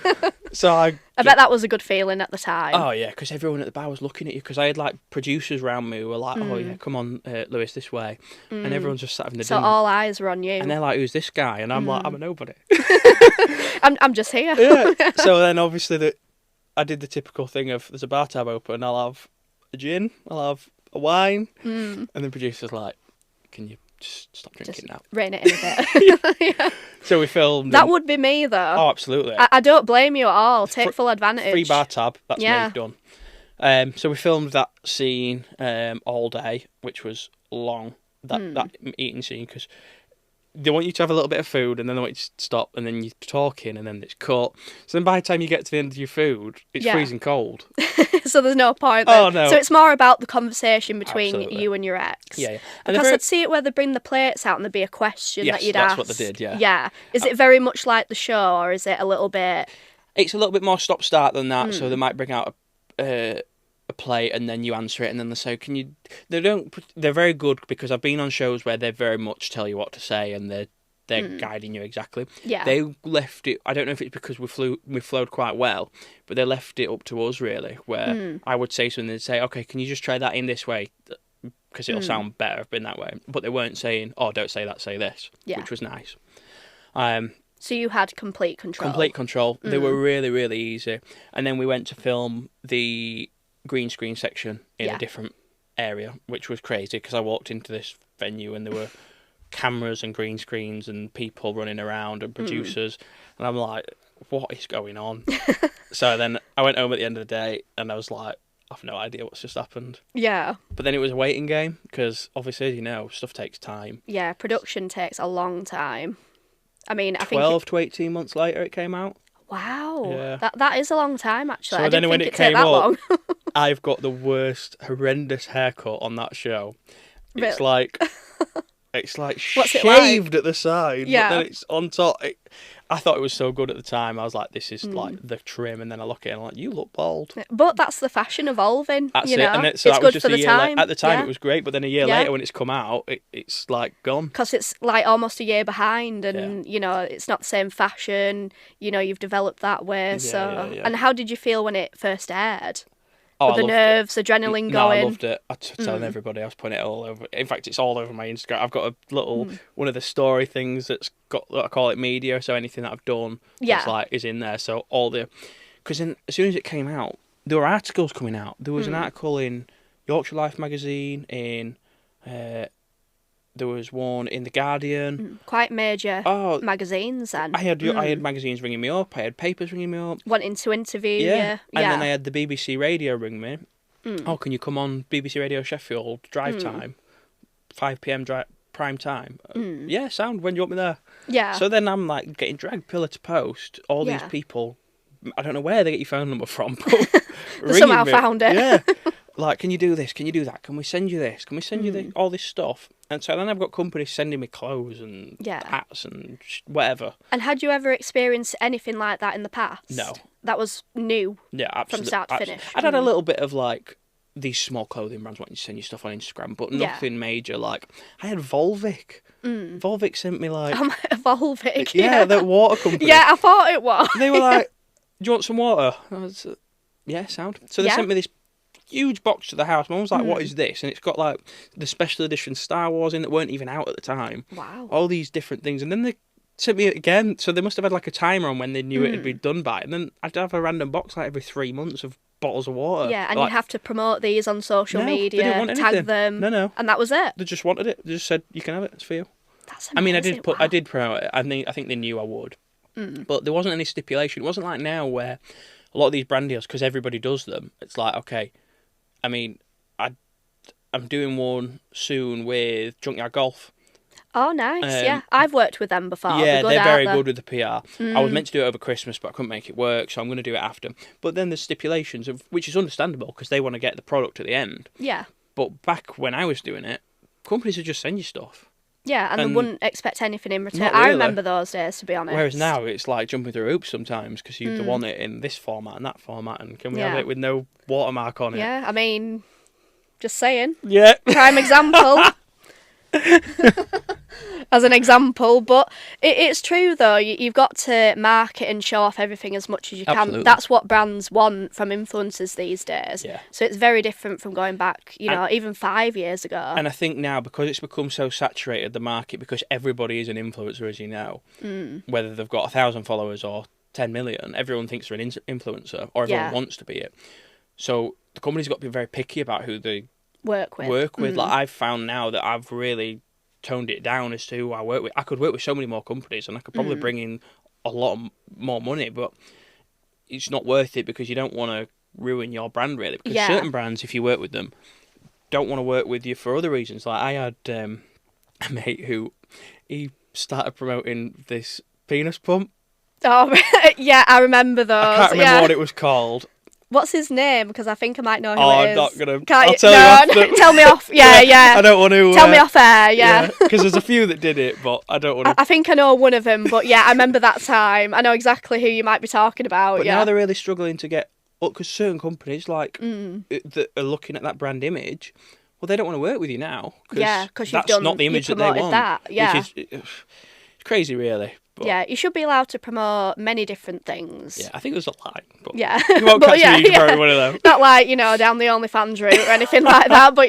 Speaker 1: So I
Speaker 2: bet that was a good feeling at the time.
Speaker 1: Oh, yeah, because everyone at the bar was looking at you, because I had, like, producers around me who were like, oh, yeah, come on, Lewis, this way. And everyone's just sat in the
Speaker 2: So all eyes were on you.
Speaker 1: And they're like, who's this guy? And I'm like, I'm a nobody.
Speaker 2: I'm just here.
Speaker 1: Yeah. So then, obviously, I did the typical thing of, there's a bar tab open, I'll have a gin, I'll have a wine. And the producer's like, can you just stop drinking now?
Speaker 2: Rein it in a bit. Yeah.
Speaker 1: So we filmed.
Speaker 2: That would be me, though.
Speaker 1: Oh, absolutely.
Speaker 2: I don't blame you at all. Take full advantage.
Speaker 1: Free bar tab, that's me done. So we filmed that scene all day, which was long, that eating scene, because they want you to have a little bit of food, and then they want you to stop, and then you're talking, and then it's cut. So then by the time you get to the end of your food, it's freezing cold.
Speaker 2: So there's no point then.
Speaker 1: Oh, no.
Speaker 2: So it's more about the conversation between
Speaker 1: Absolutely.
Speaker 2: you and your ex.
Speaker 1: Yeah. And
Speaker 2: because I'd see it where they bring the plates out and there'd be a question that you'd ask.
Speaker 1: Yes, that's what they did, yeah.
Speaker 2: Yeah. Is it very much like the show, or is it a little bit...
Speaker 1: It's a little bit more stop-start than that, so they might bring out a plate and then you answer it, and then they say, can you... They're very good, because I've been on shows where they very much tell you what to say, and they're guiding you exactly.
Speaker 2: Yeah.
Speaker 1: They left it... I don't know if it's because we flowed quite well, but they left it up to us, really, where I would say something, they'd say, okay, can you just try that in this way? Because it'll sound better in that way. But they weren't saying, oh, don't say that, say this, which was nice.
Speaker 2: So you had complete control.
Speaker 1: Complete control. They were really, really easy. And then we went to film the green screen section in a different area, which was crazy, because I walked into this venue and there were cameras and green screens and people running around and producers. And I'm like, what is going on? So then I went home at the end of the day and I was like, I've no idea what's just happened.
Speaker 2: Yeah.
Speaker 1: But then it was a waiting game, because obviously, as you know, stuff takes time.
Speaker 2: Yeah, production takes a long time. I mean, I think
Speaker 1: 12 to 18 months later it came out.
Speaker 2: Wow.
Speaker 1: Yeah.
Speaker 2: That is a long time, actually.
Speaker 1: So
Speaker 2: I
Speaker 1: then
Speaker 2: didn't
Speaker 1: when
Speaker 2: think
Speaker 1: it
Speaker 2: it'd take
Speaker 1: came
Speaker 2: that long.
Speaker 1: up, I've got the worst, horrendous haircut on that show. It's
Speaker 2: Really?
Speaker 1: it's like
Speaker 2: What's it
Speaker 1: shaved
Speaker 2: like?
Speaker 1: at the side,
Speaker 2: Yeah.
Speaker 1: but then it's on top. I thought it was so good at the time. I was like, this is like the trim, and then I look at it and I'm like, you look bald.
Speaker 2: But that's the fashion evolving.
Speaker 1: That's
Speaker 2: you
Speaker 1: it.
Speaker 2: know?
Speaker 1: And so
Speaker 2: it's
Speaker 1: that was
Speaker 2: good
Speaker 1: just
Speaker 2: for
Speaker 1: a
Speaker 2: the
Speaker 1: year
Speaker 2: time.
Speaker 1: At the time, it was great, but then a year
Speaker 2: Yeah.
Speaker 1: later when it's come out, it's like gone.
Speaker 2: Because it's like almost a year behind, and you know, it's not the same fashion. You know, you've developed that way.
Speaker 1: Yeah.
Speaker 2: And how did you feel when it first aired?
Speaker 1: Oh,
Speaker 2: With the
Speaker 1: I loved
Speaker 2: nerves, adrenaline
Speaker 1: No,
Speaker 2: going.
Speaker 1: I loved it. I was telling everybody. I was putting it all over. In fact, it's all over my Instagram. I've got a little one of the story things that's got. I call it media. So anything that I've done, is in there. So because as soon as it came out, there were articles coming out. There was an article in Yorkshire Life magazine. There was one in The Guardian.
Speaker 2: Quite major magazines, and
Speaker 1: I had magazines ringing me up. I had papers ringing me up,
Speaker 2: wanting to interview you.
Speaker 1: And then I had the BBC Radio ring me. Oh, can you come on BBC Radio Sheffield drive time, 5 p.m. prime time? Yeah, sound. When do you want me there?
Speaker 2: Yeah.
Speaker 1: So then I'm like getting dragged pillar to post. All these people, I don't know where they get your phone number from, but
Speaker 2: they somehow found it.
Speaker 1: Yeah. Like, can you do this? Can you do that? Can we send you this? Can we send you this? All this stuff. And so then I've got companies sending me clothes and hats and whatever.
Speaker 2: And had you ever experienced anything like that in the past?
Speaker 1: No.
Speaker 2: That was new.
Speaker 1: Yeah, absolutely.
Speaker 2: From start to finish.
Speaker 1: I'd had a little bit of like these small clothing brands wanting to send you stuff on Instagram, but nothing major. Like I had Volvic. Volvic sent me like
Speaker 2: Volvic.
Speaker 1: Yeah, the water company.
Speaker 2: Yeah, I thought it was.
Speaker 1: They were like, "Do you want some water?" I was, yeah, sound. So they sent me this huge box to the house. Mum was like, what is this? And it's got like the special edition Star Wars in that weren't even out at the time.
Speaker 2: Wow.
Speaker 1: All these different things. And then they sent me it again. So they must have had like a timer on when they knew it had been done by. And then I'd have a random box like every 3 months of bottles of water.
Speaker 2: Yeah, and
Speaker 1: like,
Speaker 2: you'd have to promote these on social media,
Speaker 1: they didn't want
Speaker 2: tag
Speaker 1: anything.
Speaker 2: them.
Speaker 1: No.
Speaker 2: And that was it.
Speaker 1: They just wanted it. They just said, you can have it. It's for you.
Speaker 2: That's amazing.
Speaker 1: I mean, I did promote it. I think they knew I would. But there wasn't any stipulation. It wasn't like now where a lot of these brand deals, because everybody does them, it's like, okay, I mean, I'm doing one soon with Junkyard Golf.
Speaker 2: Oh, nice. Yeah, I've worked with them before.
Speaker 1: Yeah, they're very good with the PR. I was meant to do it over Christmas, but I couldn't make it work, so I'm going to do it after. But then there's stipulations, which is understandable, because they want to get the product at the end.
Speaker 2: Yeah.
Speaker 1: But back when I was doing it, companies would just send you stuff.
Speaker 2: Yeah, and they wouldn't expect anything in return.
Speaker 1: Not really.
Speaker 2: I remember those days, to be honest.
Speaker 1: Whereas now it's like jumping through hoops sometimes, because you want it in this format and that format, and can we have it with no watermark on it?
Speaker 2: Yeah, I mean, just saying.
Speaker 1: Yeah.
Speaker 2: Prime example. As an example, but it's true though. You've got to market and show off everything as much as you can.
Speaker 1: Absolutely.
Speaker 2: That's what brands want from influencers these days.
Speaker 1: Yeah.
Speaker 2: So it's very different from going back, even 5 years ago.
Speaker 1: And I think now, because it's become so saturated, the market, because everybody is an influencer, as you know, whether they've got 1,000 followers or 10 million, everyone thinks they're an influencer, or everyone wants to be it. So the company's got to be very picky about who they
Speaker 2: work with.
Speaker 1: Like I've found now that I've really toned it down as to who I work with. I could work with so many more companies, and I could probably bring in a lot more money, but it's not worth it, because you don't want to ruin your brand, really. Because certain brands, if you work with them, don't want to work with you for other reasons. Like I had a mate who, he started promoting this penis pump.
Speaker 2: Oh, yeah, I remember those.
Speaker 1: I can't remember what it was called.
Speaker 2: What's his name? Because I think I might know who it
Speaker 1: I'm
Speaker 2: is.
Speaker 1: not going to...
Speaker 2: I'll
Speaker 1: tell you after.
Speaker 2: Tell me off. Yeah.
Speaker 1: I don't want to...
Speaker 2: Tell me off air, yeah.
Speaker 1: Because there's a few that did it, but I don't want to...
Speaker 2: I think I know one of them, but yeah, I remember that time. I know exactly who you might be talking about,
Speaker 1: But now they're really struggling to get... Because certain companies, like, that are looking at that brand image, well, they don't want to work with you now.
Speaker 2: Because
Speaker 1: that's not the image that they want.
Speaker 2: That, yeah.
Speaker 1: Which is it's crazy, really. But,
Speaker 2: yeah, you should be allowed to promote many different things.
Speaker 1: Yeah, I think there's a lie. But
Speaker 2: yeah.
Speaker 1: You won't catch me for one of them.
Speaker 2: Not like, down the OnlyFans route or anything like that, but,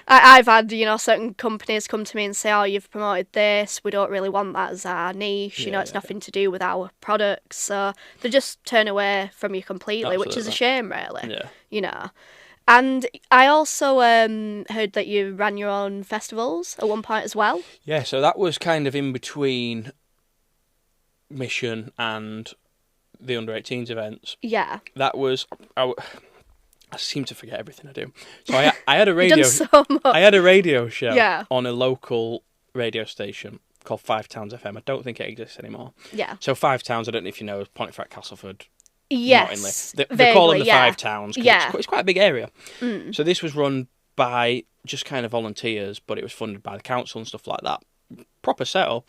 Speaker 2: I've had, certain companies come to me and say, oh, you've promoted this, we don't really want that as our niche, it's nothing to do with our products, so they just turn away from you completely,
Speaker 1: Absolutely.
Speaker 2: Which is a shame, really.
Speaker 1: Yeah.
Speaker 2: And I also heard that you ran your own festivals at one point as well.
Speaker 1: Yeah, so that was kind of in between Mission and the under-18s events.
Speaker 2: Yeah.
Speaker 1: That was... I seem to forget everything I do. So I had a radio...
Speaker 2: You've done so much.
Speaker 1: I had a radio show on a local radio station called Five Towns FM. I don't think it exists anymore.
Speaker 2: Yeah.
Speaker 1: So Five Towns, I don't know if you know, Pontefract, Castleford...
Speaker 2: Yes,
Speaker 1: they call them the Five Towns.
Speaker 2: Yeah.
Speaker 1: It's quite a big area. So this was run by just kind of volunteers, but it was funded by the council and stuff like that. Proper setup,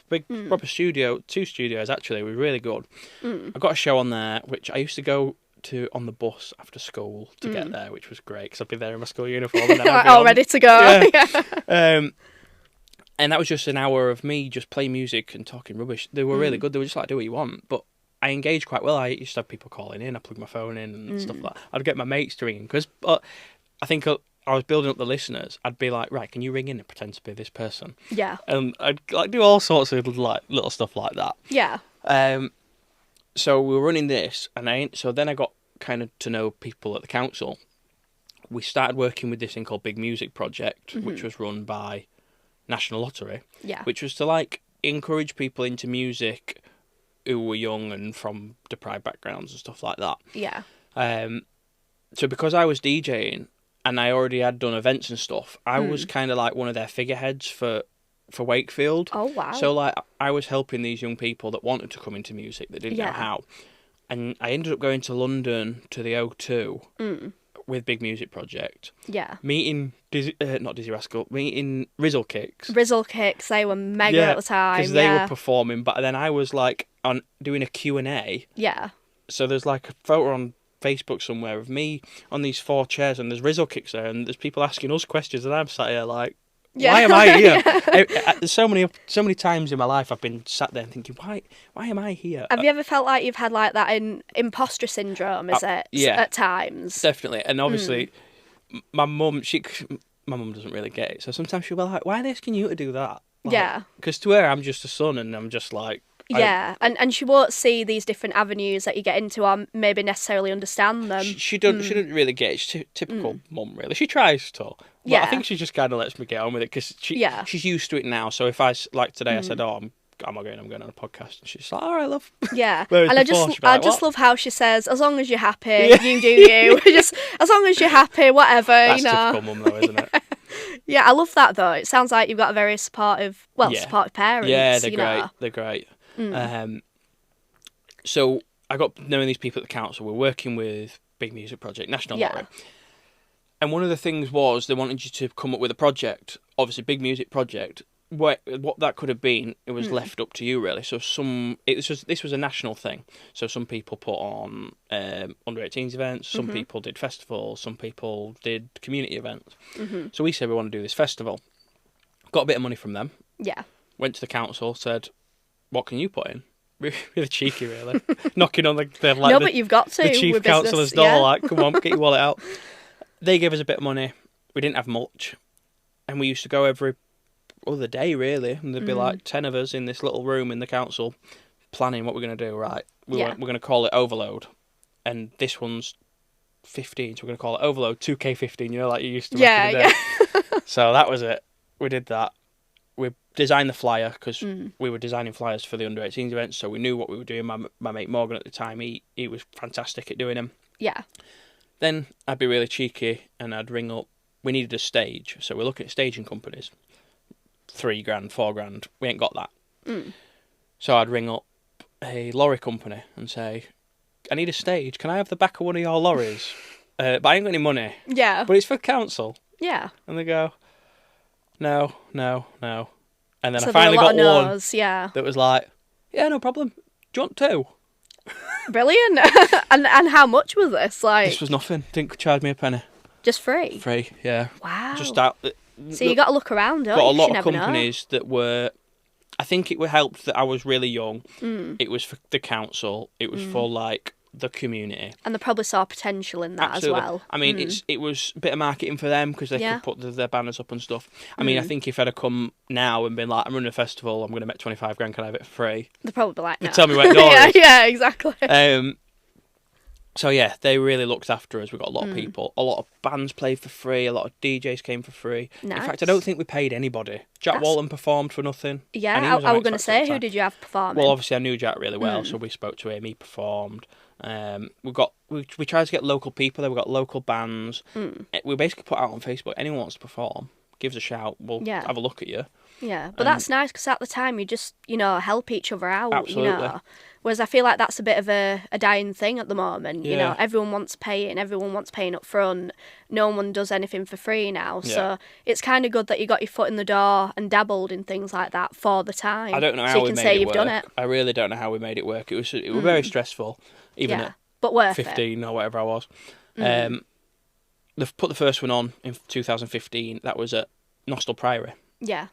Speaker 1: proper studio, 2 studios actually, were really good. I got a show on there, which I used to go to on the bus after school to get there, which was great because I'd be there in my school uniform. And then
Speaker 2: all ready to go.
Speaker 1: Yeah. And that was just an hour of me just playing music and talking rubbish. They were really good. They were just like, do what you want. But I engaged quite well. I used to have people calling in. I plugged my phone in and stuff like that. I'd get my mates to ring in because I think I was building up the listeners. I'd be like, right, can you ring in and pretend to be this person?
Speaker 2: Yeah.
Speaker 1: And I'd do all sorts of little stuff like that.
Speaker 2: Yeah.
Speaker 1: So we were running this, and so then I got kind of to know people at the council. We started working with this thing called Big Music Project, which was run by National Lottery.
Speaker 2: Yeah.
Speaker 1: Which was to encourage people into music who were young and from deprived backgrounds and stuff like that.
Speaker 2: Yeah.
Speaker 1: So because I was DJing and I already had done events and stuff, I was kind of like one of their figureheads for Wakefield.
Speaker 2: Oh, wow.
Speaker 1: So I was helping these young people that wanted to come into music that didn't know how. And I ended up going to London to the O2 with Big Music Project.
Speaker 2: Yeah.
Speaker 1: Meeting not Dizzy Rascal, meeting Rizzle Kicks.
Speaker 2: Rizzle Kicks, they were mega at the time.
Speaker 1: Because they were performing, but then I was on doing a Q&A.
Speaker 2: Yeah.
Speaker 1: So there's a photo on Facebook somewhere of me on these 4 chairs, and there's Rizzle Kicks there, and there's people asking us questions, and I'm sat here why am I here? There's so many times in my life I've been sat there thinking, why am I here?
Speaker 2: Have you ever felt like you've had that in imposter syndrome? Is it?
Speaker 1: Yeah,
Speaker 2: at times.
Speaker 1: Definitely, and obviously, my mum doesn't really get it, so sometimes she'll be like, "Why are they asking you to do that?" Because to her, I'm just a son, and I'm just like.
Speaker 2: And she won't see these different avenues that you get into or maybe necessarily understand them.
Speaker 1: She doesn't really get it. She's typical mum, really. She tries to. But I think she just kind of lets me get on with it because she's used to it now. So if I, today, I said, I'm not going, I'm going on a podcast. And she's like, all right, love.
Speaker 2: Yeah. And I just love how she says, as long as you're happy, you do you. Just as long as you're happy, whatever,
Speaker 1: That's typical mum, though, isn't it?
Speaker 2: Yeah, I love that, though. It sounds like you've got a very supportive parents.
Speaker 1: Yeah, they're great. They're great. So I got knowing these people at the council. We're working with Big Music Project, National Lottery. And one of the things was they wanted you to come up with a project, obviously Big Music Project. What that could have been, it was left up to you, really. So this was a national thing. So some people put on under-18s events, some people did festivals, some people did community events. So we said we want to do this festival. Got a bit of money from them.
Speaker 2: Yeah.
Speaker 1: Went to the council, said, what can you put in? Really cheeky, really. Knocking on
Speaker 2: but you've got to.
Speaker 1: The chief councillor's door, come on, get your wallet out. They gave us a bit of money. We didn't have much. And we used to go every other day, really. And there'd be 10 of us in this little room in the council planning what we're going to do. Right, we're going to call it Overload. And this one's 15, so we're going to call it Overload 2K15, like you used to back in the day. So that was it. We did that. We designed the flyer because we were designing flyers for the under-18s events, so we knew what we were doing. My mate Morgan at the time, he was fantastic at doing them.
Speaker 2: Yeah.
Speaker 1: Then I'd be really cheeky and I'd ring up. We needed a stage, so we're looking at staging companies. $3,000, $4,000. We ain't got that. So I'd ring up a lorry company and say, I need a stage. Can I have the back of one of your lorries? But I ain't got any money.
Speaker 2: Yeah.
Speaker 1: But it's for council.
Speaker 2: Yeah.
Speaker 1: And they go, no. And then
Speaker 2: So
Speaker 1: I finally got one that was like, yeah, no problem. Do you want two?
Speaker 2: Brilliant. and how much was this? Like,
Speaker 1: this was nothing. Didn't charge me a penny.
Speaker 2: Just free?
Speaker 1: Free, yeah.
Speaker 2: Wow.
Speaker 1: Just out.
Speaker 2: So you got to look around, don't you?
Speaker 1: Got a lot of companies that were... I think it helped that I was really young. It was for the council. It was for, like, the community.
Speaker 2: And they probably saw potential in that
Speaker 1: Absolutely.
Speaker 2: as well.
Speaker 1: I mean, it was a bit of marketing for them because they could put their banners up and stuff. I mean, I think if I'd have come now and been like, I'm running a festival, I'm going to make 25 grand, can I have it for free?
Speaker 2: They'd probably be like, no.
Speaker 1: They'd tell me where door is.
Speaker 2: Yeah, exactly.
Speaker 1: So, yeah, they really looked after us. We got a lot of people. A lot of bands played for free. A lot of DJs came for free.
Speaker 2: Nice.
Speaker 1: In fact, I don't think we paid anybody. Jack Walton performed for nothing.
Speaker 2: Yeah, I was going to say, who did you have performing?
Speaker 1: Well, obviously, I knew Jack really well, so we spoke to him. He performed. We tried to get local people there. We got local bands. We basically put out on Facebook, anyone wants to perform, give us a shout. We'll have a look at you.
Speaker 2: Yeah, but that's nice because at the time you just, help each other out.
Speaker 1: Absolutely.
Speaker 2: Whereas I feel like that's a bit of a dying thing at the moment.
Speaker 1: Yeah.
Speaker 2: Everyone wants paying, everyone wants paying up front. No one does anything for free now. Yeah. So it's kind of good that you got your foot in the door and dabbled in things like that for the time.
Speaker 1: I don't know how we made it work. I really don't know how we made it work. It was very stressful, even at
Speaker 2: but worth
Speaker 1: 15 or whatever I was. They've put the first one on in 2015. That was at Nostell Priory.
Speaker 2: Yeah.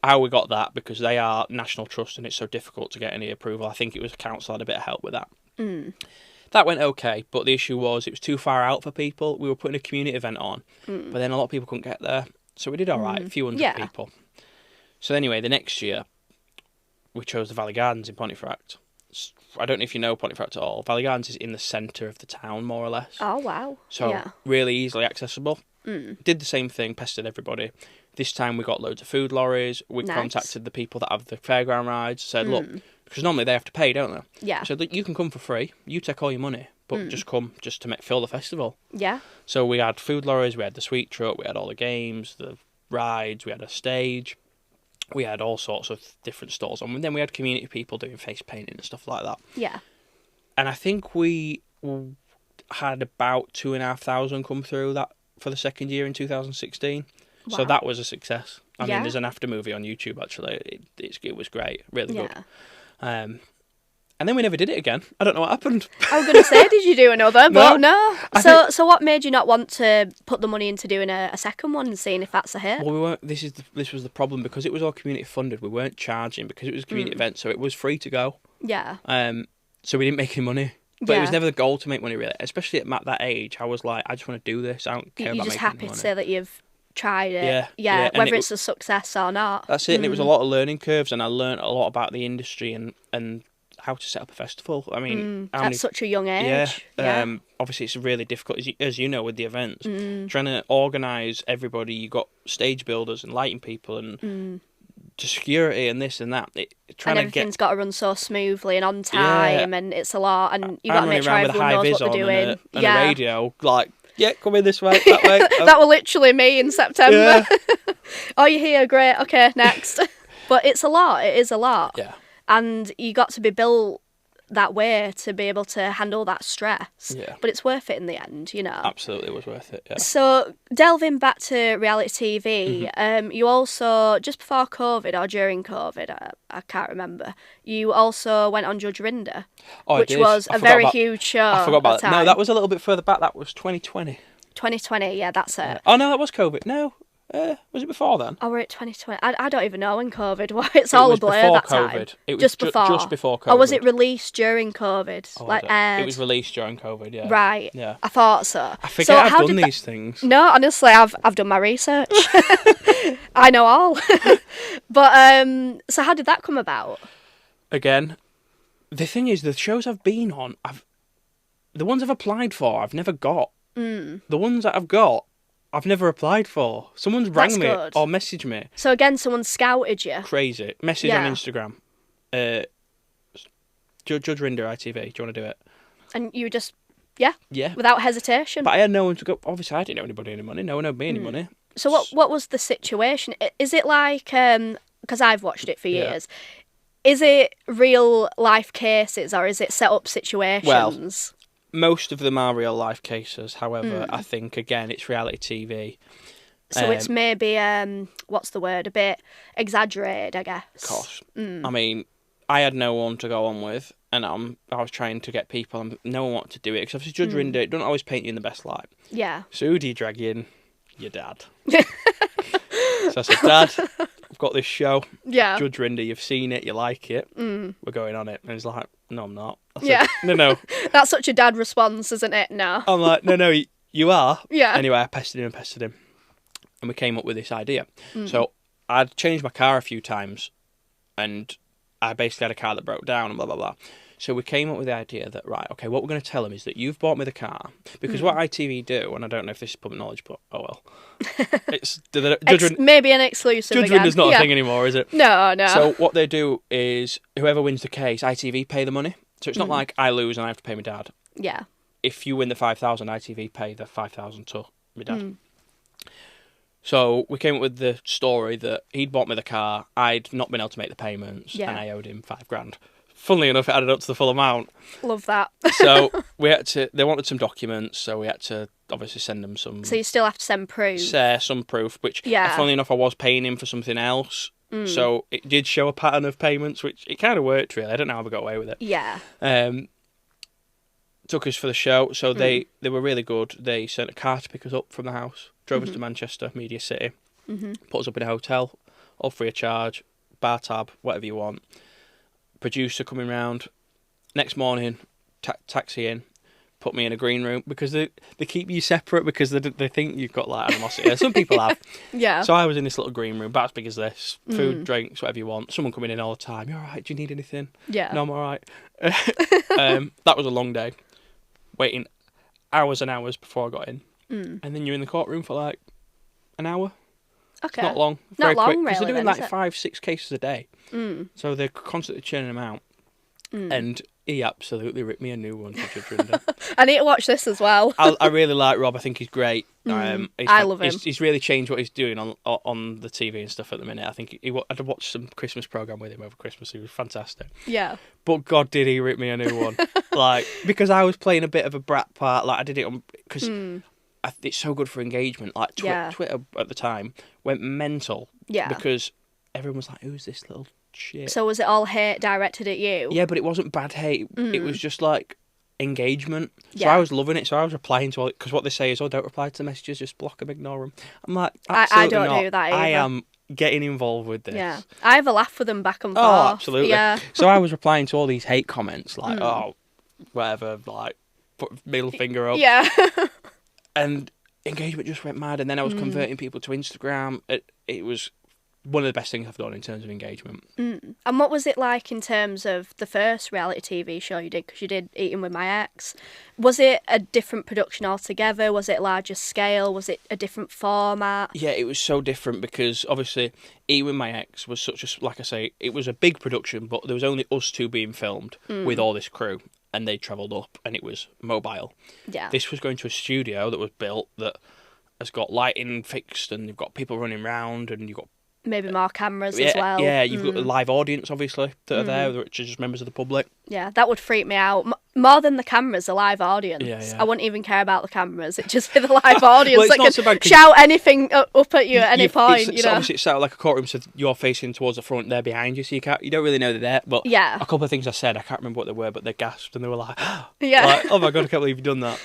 Speaker 1: How we got that, because they are National Trust and it's so difficult to get any approval. I think it was the council had a bit of help with that. That went okay, but the issue was it was too far out for people. We were putting a community event on, but then a lot of people couldn't get there. So we did all right, a few hundred people. So anyway, the next year, we chose the Valley Gardens in Pontefract. I don't know if you know Pontefract at all. Valley Gardens is in the centre of the town, more or less.
Speaker 2: Oh, wow.
Speaker 1: So really easily accessible. Did the same thing, pestered everybody. This time we got loads of food lorries. We contacted the people that have the fairground rides. Said, look, because normally they have to pay, don't they?
Speaker 2: Yeah.
Speaker 1: I said, look, you can come for free. You take all your money, but just come just to fill the festival.
Speaker 2: Yeah.
Speaker 1: So we had food lorries, we had the sweet truck, we had all the games, the rides, we had a stage. We had all sorts of different stalls on. And then we had community people doing face painting and stuff like that.
Speaker 2: Yeah.
Speaker 1: And I think we had about 2,500 come through that for the second year in 2016. Wow. So that was a success. I mean, there's an after movie on YouTube, actually. It was great. Really good. And then we never did it again. I don't know what happened.
Speaker 2: I was going to say, did you do another? But no. So what made you not want to put the money into doing a second one and seeing if that's a hit?
Speaker 1: Well, we weren't. This was the problem, because it was all community funded. We weren't charging because it was a community event, so it was free to go.
Speaker 2: Yeah.
Speaker 1: So we didn't make any money. But it was never the goal to make money, really. Especially at that age, I was like, I just want to do this. I don't care about making money.
Speaker 2: You're just happy to say that you've tried it. Yeah. Whether it's a success or not.
Speaker 1: That's it. And it was a lot of learning curves, and I learned a lot about the industry and how to set up a festival. I mean,
Speaker 2: at such a young age.
Speaker 1: Yeah. Obviously, it's really difficult, as you know, with the events. Trying to organise everybody. You got stage builders and lighting people and security and this and that.
Speaker 2: Everything's got to run so smoothly and on time, and it's a lot. And you got to make sure everyone knows what they're doing.
Speaker 1: And a radio, like, yeah, come in this way, that way.
Speaker 2: That was literally me in September. Yeah. Oh, you're here, great. Okay, next. But it's a lot. It is a lot.
Speaker 1: Yeah.
Speaker 2: And you got to be built that way to be able to handle that stress.
Speaker 1: Yeah.
Speaker 2: But it's worth it in the end,
Speaker 1: Absolutely, it was worth it, yeah.
Speaker 2: So, delving back to reality TV, you also, just before COVID or during COVID, I can't remember, you also went on Judge Rinder, which was a very huge show.
Speaker 1: I forgot about that. No, that was a little bit further back. That was 2020.
Speaker 2: 2020, yeah, that's it.
Speaker 1: Oh, no, that was COVID. No. Was it before then?
Speaker 2: Oh, we're at 2020. I don't even know when COVID was. It's all a blur that time.
Speaker 1: It was
Speaker 2: just before.
Speaker 1: Just before COVID.
Speaker 2: Or was it released during COVID?
Speaker 1: It was released during COVID, yeah.
Speaker 2: Right.
Speaker 1: Yeah.
Speaker 2: I thought so.
Speaker 1: I forget I've done these things.
Speaker 2: No, honestly, I've done my research. I know all. But so how did that come about?
Speaker 1: Again, the thing is, the shows I've been on, the ones I've applied for, I've never got. The ones that I've got, I've never applied for. Someone's rang me or messaged me.
Speaker 2: So again, someone scouted you.
Speaker 1: Crazy. Message on Instagram. Judge Rinder ITV. Do you want to do it?
Speaker 2: And you just,
Speaker 1: yeah,
Speaker 2: without hesitation.
Speaker 1: But I had no one to go. Obviously, I didn't know anybody any money. No one owed me any money.
Speaker 2: So what was the situation? Is it like, because I've watched it for years, is it real life cases or is it set up situations?
Speaker 1: Well, most of them are real life cases. However, I think, again, it's reality TV.
Speaker 2: So it's maybe, what's the word, a bit exaggerated, I guess.
Speaker 1: Of course. I mean, I had no one to go on with, and I was trying to get people, and no one wanted to do it, because obviously Judge Rinder, it doesn't always paint you in the best light.
Speaker 2: Yeah.
Speaker 1: So who do you drag in? Your dad. So I said, Dad, I've got this show.
Speaker 2: Yeah.
Speaker 1: Judge Rinder, you've seen it, you like it. We're going on it. And he's like, no, I'm not. I said,
Speaker 2: Yeah.
Speaker 1: No.
Speaker 2: That's such a dad response, isn't it? No.
Speaker 1: I'm like, no, you are.
Speaker 2: Yeah.
Speaker 1: Anyway, I pestered him. And we came up with this idea. So I'd changed my car a few times, and I basically had a car that broke down and blah, blah, blah. So we came up with the idea that, right, okay, what we're going to tell him is that you've bought me the car, because what ITV do, and I don't know if this is public knowledge, but oh well. It's
Speaker 2: maybe an exclusive
Speaker 1: Judge
Speaker 2: again.
Speaker 1: Rinder's not a thing anymore, is it?
Speaker 2: No.
Speaker 1: So what they do is, whoever wins the case, ITV pay the money. So it's not like I lose and I have to pay my dad.
Speaker 2: Yeah.
Speaker 1: If you win the 5,000, ITV pay the 5,000 to my dad. So we came up with the story that he'd bought me the car, I'd not been able to make the payments, and I owed him $5,000. Funnily enough, it added up to the full amount.
Speaker 2: Love that.
Speaker 1: So they wanted some documents, so we had to obviously send them some.
Speaker 2: So you still have to send proof.
Speaker 1: Some proof, which, funnily enough, I was paying him for something else. So it did show a pattern of payments, which it kind of worked, really. I don't know how we got away with it.
Speaker 2: Yeah.
Speaker 1: Took us for the show, so they were really good. They sent a car to pick us up from the house, drove us to Manchester, Media City, put us up in a hotel, all free of charge, bar tab, whatever you want. Producer coming round. Next morning, taxi in, put me in a green room, because they keep you separate because they think you've got like animosity. Some people have.
Speaker 2: Yeah.
Speaker 1: So I was in this little green room, about as big as this, food, drinks, whatever you want. Someone coming in all the time. You all right? Do you need anything?
Speaker 2: Yeah.
Speaker 1: No, I'm all right. That was a long day. Waiting hours and hours before I got in. And then you're in the courtroom for like an hour.
Speaker 2: Okay.
Speaker 1: It's not long.
Speaker 2: Not
Speaker 1: Very
Speaker 2: long,
Speaker 1: quick.
Speaker 2: really.
Speaker 1: Because they're doing
Speaker 2: then,
Speaker 1: like 5-6 cases a day. So they're constantly churning them out. And he absolutely ripped me a new one for Judge Rinder.
Speaker 2: I need to watch this as well.
Speaker 1: I really like Rob. I think he's great.
Speaker 2: I love him.
Speaker 1: He's really changed what he's doing on the TV and stuff at the minute. I think I'd watched some Christmas programme with him over Christmas. He was fantastic.
Speaker 2: Yeah.
Speaker 1: But God, did he rip me a new one. Like, because I was playing a bit of a brat part. Like, I did it because it's so good for engagement. Like, Twitter at the time went mental. Yeah. Because everyone was like, who's this little shit?
Speaker 2: So was it all hate directed at you?
Speaker 1: Yeah, but it wasn't bad hate. It was just like engagement. So I was loving it. So I was replying to all it, because what they say is, oh, don't reply to the messages, just block them, ignore them. I'm like, absolutely
Speaker 2: I don't
Speaker 1: not.
Speaker 2: do that either.
Speaker 1: I am getting involved with this.
Speaker 2: Yeah. I have a laugh with them back and forth.
Speaker 1: Oh, absolutely.
Speaker 2: Yeah.
Speaker 1: So I was replying to all these hate comments, like, oh, whatever, like, put middle finger up.
Speaker 2: Yeah.
Speaker 1: And engagement just went mad. And then I was converting people to Instagram. It was one of the best things I've done in terms of engagement.
Speaker 2: And what was it like in terms of the first reality TV show you did? Because you did Eating with My Ex. Was it a different production altogether? Was it larger scale? Was it a different format?
Speaker 1: Yeah, it was so different because obviously Eating with My Ex was such a, like I say, it was a big production, but there was only us two being filmed with all this crew, and they travelled up and it was mobile. Yeah. This was going to a studio that was built that has got lighting fixed and you've got people running around and you've got
Speaker 2: maybe more cameras as well.
Speaker 1: Yeah, you've got a live audience, obviously, that are there, which are just members of the public.
Speaker 2: Yeah, that would freak me out. More than the cameras, a live audience.
Speaker 1: Yeah.
Speaker 2: I wouldn't even care about the cameras. It'd just be the live audience
Speaker 1: well,
Speaker 2: that can
Speaker 1: so bad,
Speaker 2: shout anything up at you at any point.
Speaker 1: It's obviously it's like a courtroom, so you're facing towards the front, they're behind you, so you don't really know they're there. But a couple of things I said, I can't remember what they were, but they gasped and they were like, like, oh my God, I can't believe you've done that.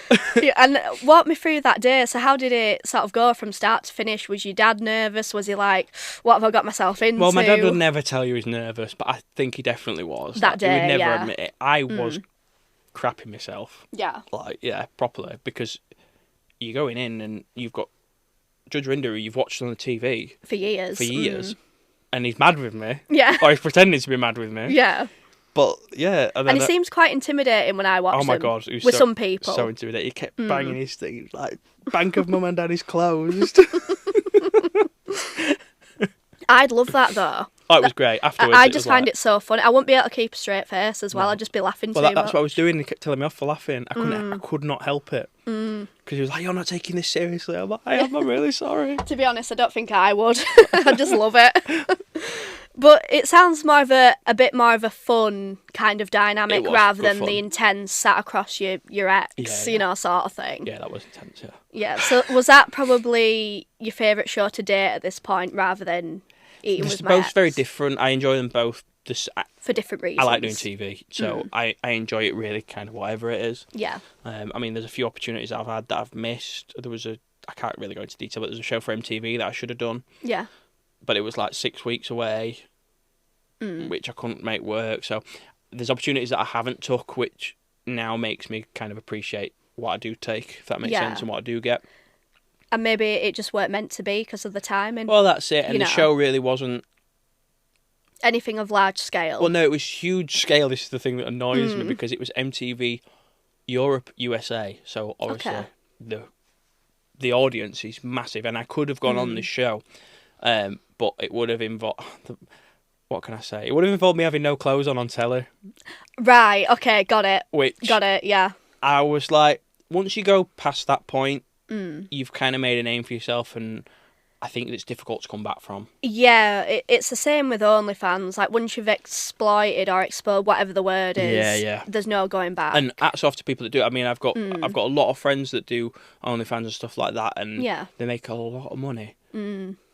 Speaker 2: And walk me through that day. So how did it sort of go from start to finish? Was your dad nervous? Was he like, what have I got myself into?
Speaker 1: Well, my dad would never tell you he's nervous, but I think he definitely was.
Speaker 2: That day,
Speaker 1: he would never admit it. I was crapping myself.
Speaker 2: Yeah.
Speaker 1: Properly, because you're going in and you've got Judge Rinder, who you've watched on the TV
Speaker 2: for years,
Speaker 1: and he's mad with me.
Speaker 2: Yeah.
Speaker 1: Or he's pretending to be mad with me.
Speaker 2: Yeah.
Speaker 1: But yeah,
Speaker 2: and he seems quite intimidating when I watch him.
Speaker 1: Oh my God,
Speaker 2: with some people,
Speaker 1: so intimidating. He kept banging his thing like, "Bank of Mum and Dad is closed."
Speaker 2: I'd love that though.
Speaker 1: Oh, it was great. Afterwards,
Speaker 2: I just find it so funny. I wouldn't be able to keep a straight face as well. I'd just be laughing too much.
Speaker 1: That's what I was doing. He kept telling me off for laughing. I could not help it. Because he was like, "You're not taking this seriously." I'm like, I'm really sorry.
Speaker 2: To be honest, I don't think I would. I just love it. But it sounds more of a bit more of a fun kind of dynamic rather than the intense sat across your ex, you know, sort of thing.
Speaker 1: Yeah, that was intense, yeah.
Speaker 2: Yeah, so was that probably your favourite show to date at this point rather than Eating with My Ex?
Speaker 1: They're both very different. I enjoy them both.
Speaker 2: For different reasons.
Speaker 1: I like doing TV, so I enjoy it really kind of whatever it is.
Speaker 2: Yeah.
Speaker 1: I mean, there's a few opportunities I've had that I've missed. I can't really go into detail, but there's a show for MTV that I should have done.
Speaker 2: Yeah.
Speaker 1: But it was like 6 weeks away, which I couldn't make work. So there's opportunities that I haven't took, which now makes me kind of appreciate what I do take, if that makes sense, and what I do get.
Speaker 2: And maybe it just weren't meant to be because of the timing.
Speaker 1: Well, that's it. And the show really wasn't
Speaker 2: anything of large scale.
Speaker 1: Well, no, it was huge scale. This is the thing that annoys me, because it was MTV Europe, USA. So obviously the audience is massive, and I could have gone on this show, but it would have involved. What can I say? It would have involved me having no clothes on telly.
Speaker 2: Right. Okay. Got it.
Speaker 1: Got
Speaker 2: it. Yeah.
Speaker 1: I was like, once you go past that point, you've kind of made a name for yourself, and I think it's difficult to come back from.
Speaker 2: Yeah, it's the same with OnlyFans. Like, once you've exploited or exposed, whatever the word is, there's no going back.
Speaker 1: And hats off to people that do it. I mean, I've got a lot of friends that do OnlyFans and stuff like that, and they make a lot of money.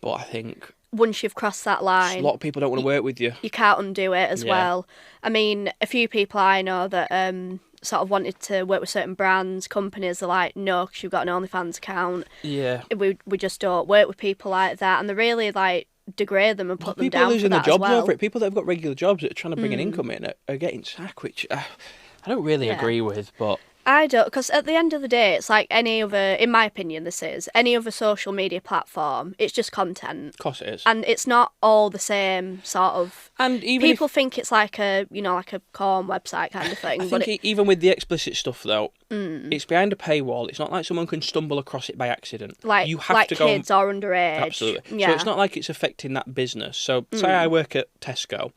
Speaker 1: But I think
Speaker 2: once you've crossed that line,
Speaker 1: a lot of people don't want to work with you.
Speaker 2: You can't undo it as well. I mean, a few people I know that sort of wanted to work with certain brands, companies are like, no, because you've got an OnlyFans account.
Speaker 1: Yeah.
Speaker 2: We just don't work with people like that, and they really like degrade them and put them down for that as well.
Speaker 1: People are losing their jobs over it. People that have got regular jobs that are trying to bring an income in are getting sacked, which I don't really agree with, but
Speaker 2: I don't, because at the end of the day, it's like any other, in my opinion, any other social media platform. It's just content.
Speaker 1: Of course it is.
Speaker 2: And it's not all the same sort of.
Speaker 1: And even
Speaker 2: people think it's like a corn website kind of thing.
Speaker 1: I think even with the explicit stuff though, it's behind a paywall. It's not like someone can stumble across it by accident.
Speaker 2: Like
Speaker 1: you have
Speaker 2: like
Speaker 1: to go
Speaker 2: kids or underage.
Speaker 1: Absolutely.
Speaker 2: Yeah.
Speaker 1: So it's not like it's affecting that business. So say I work at Tesco.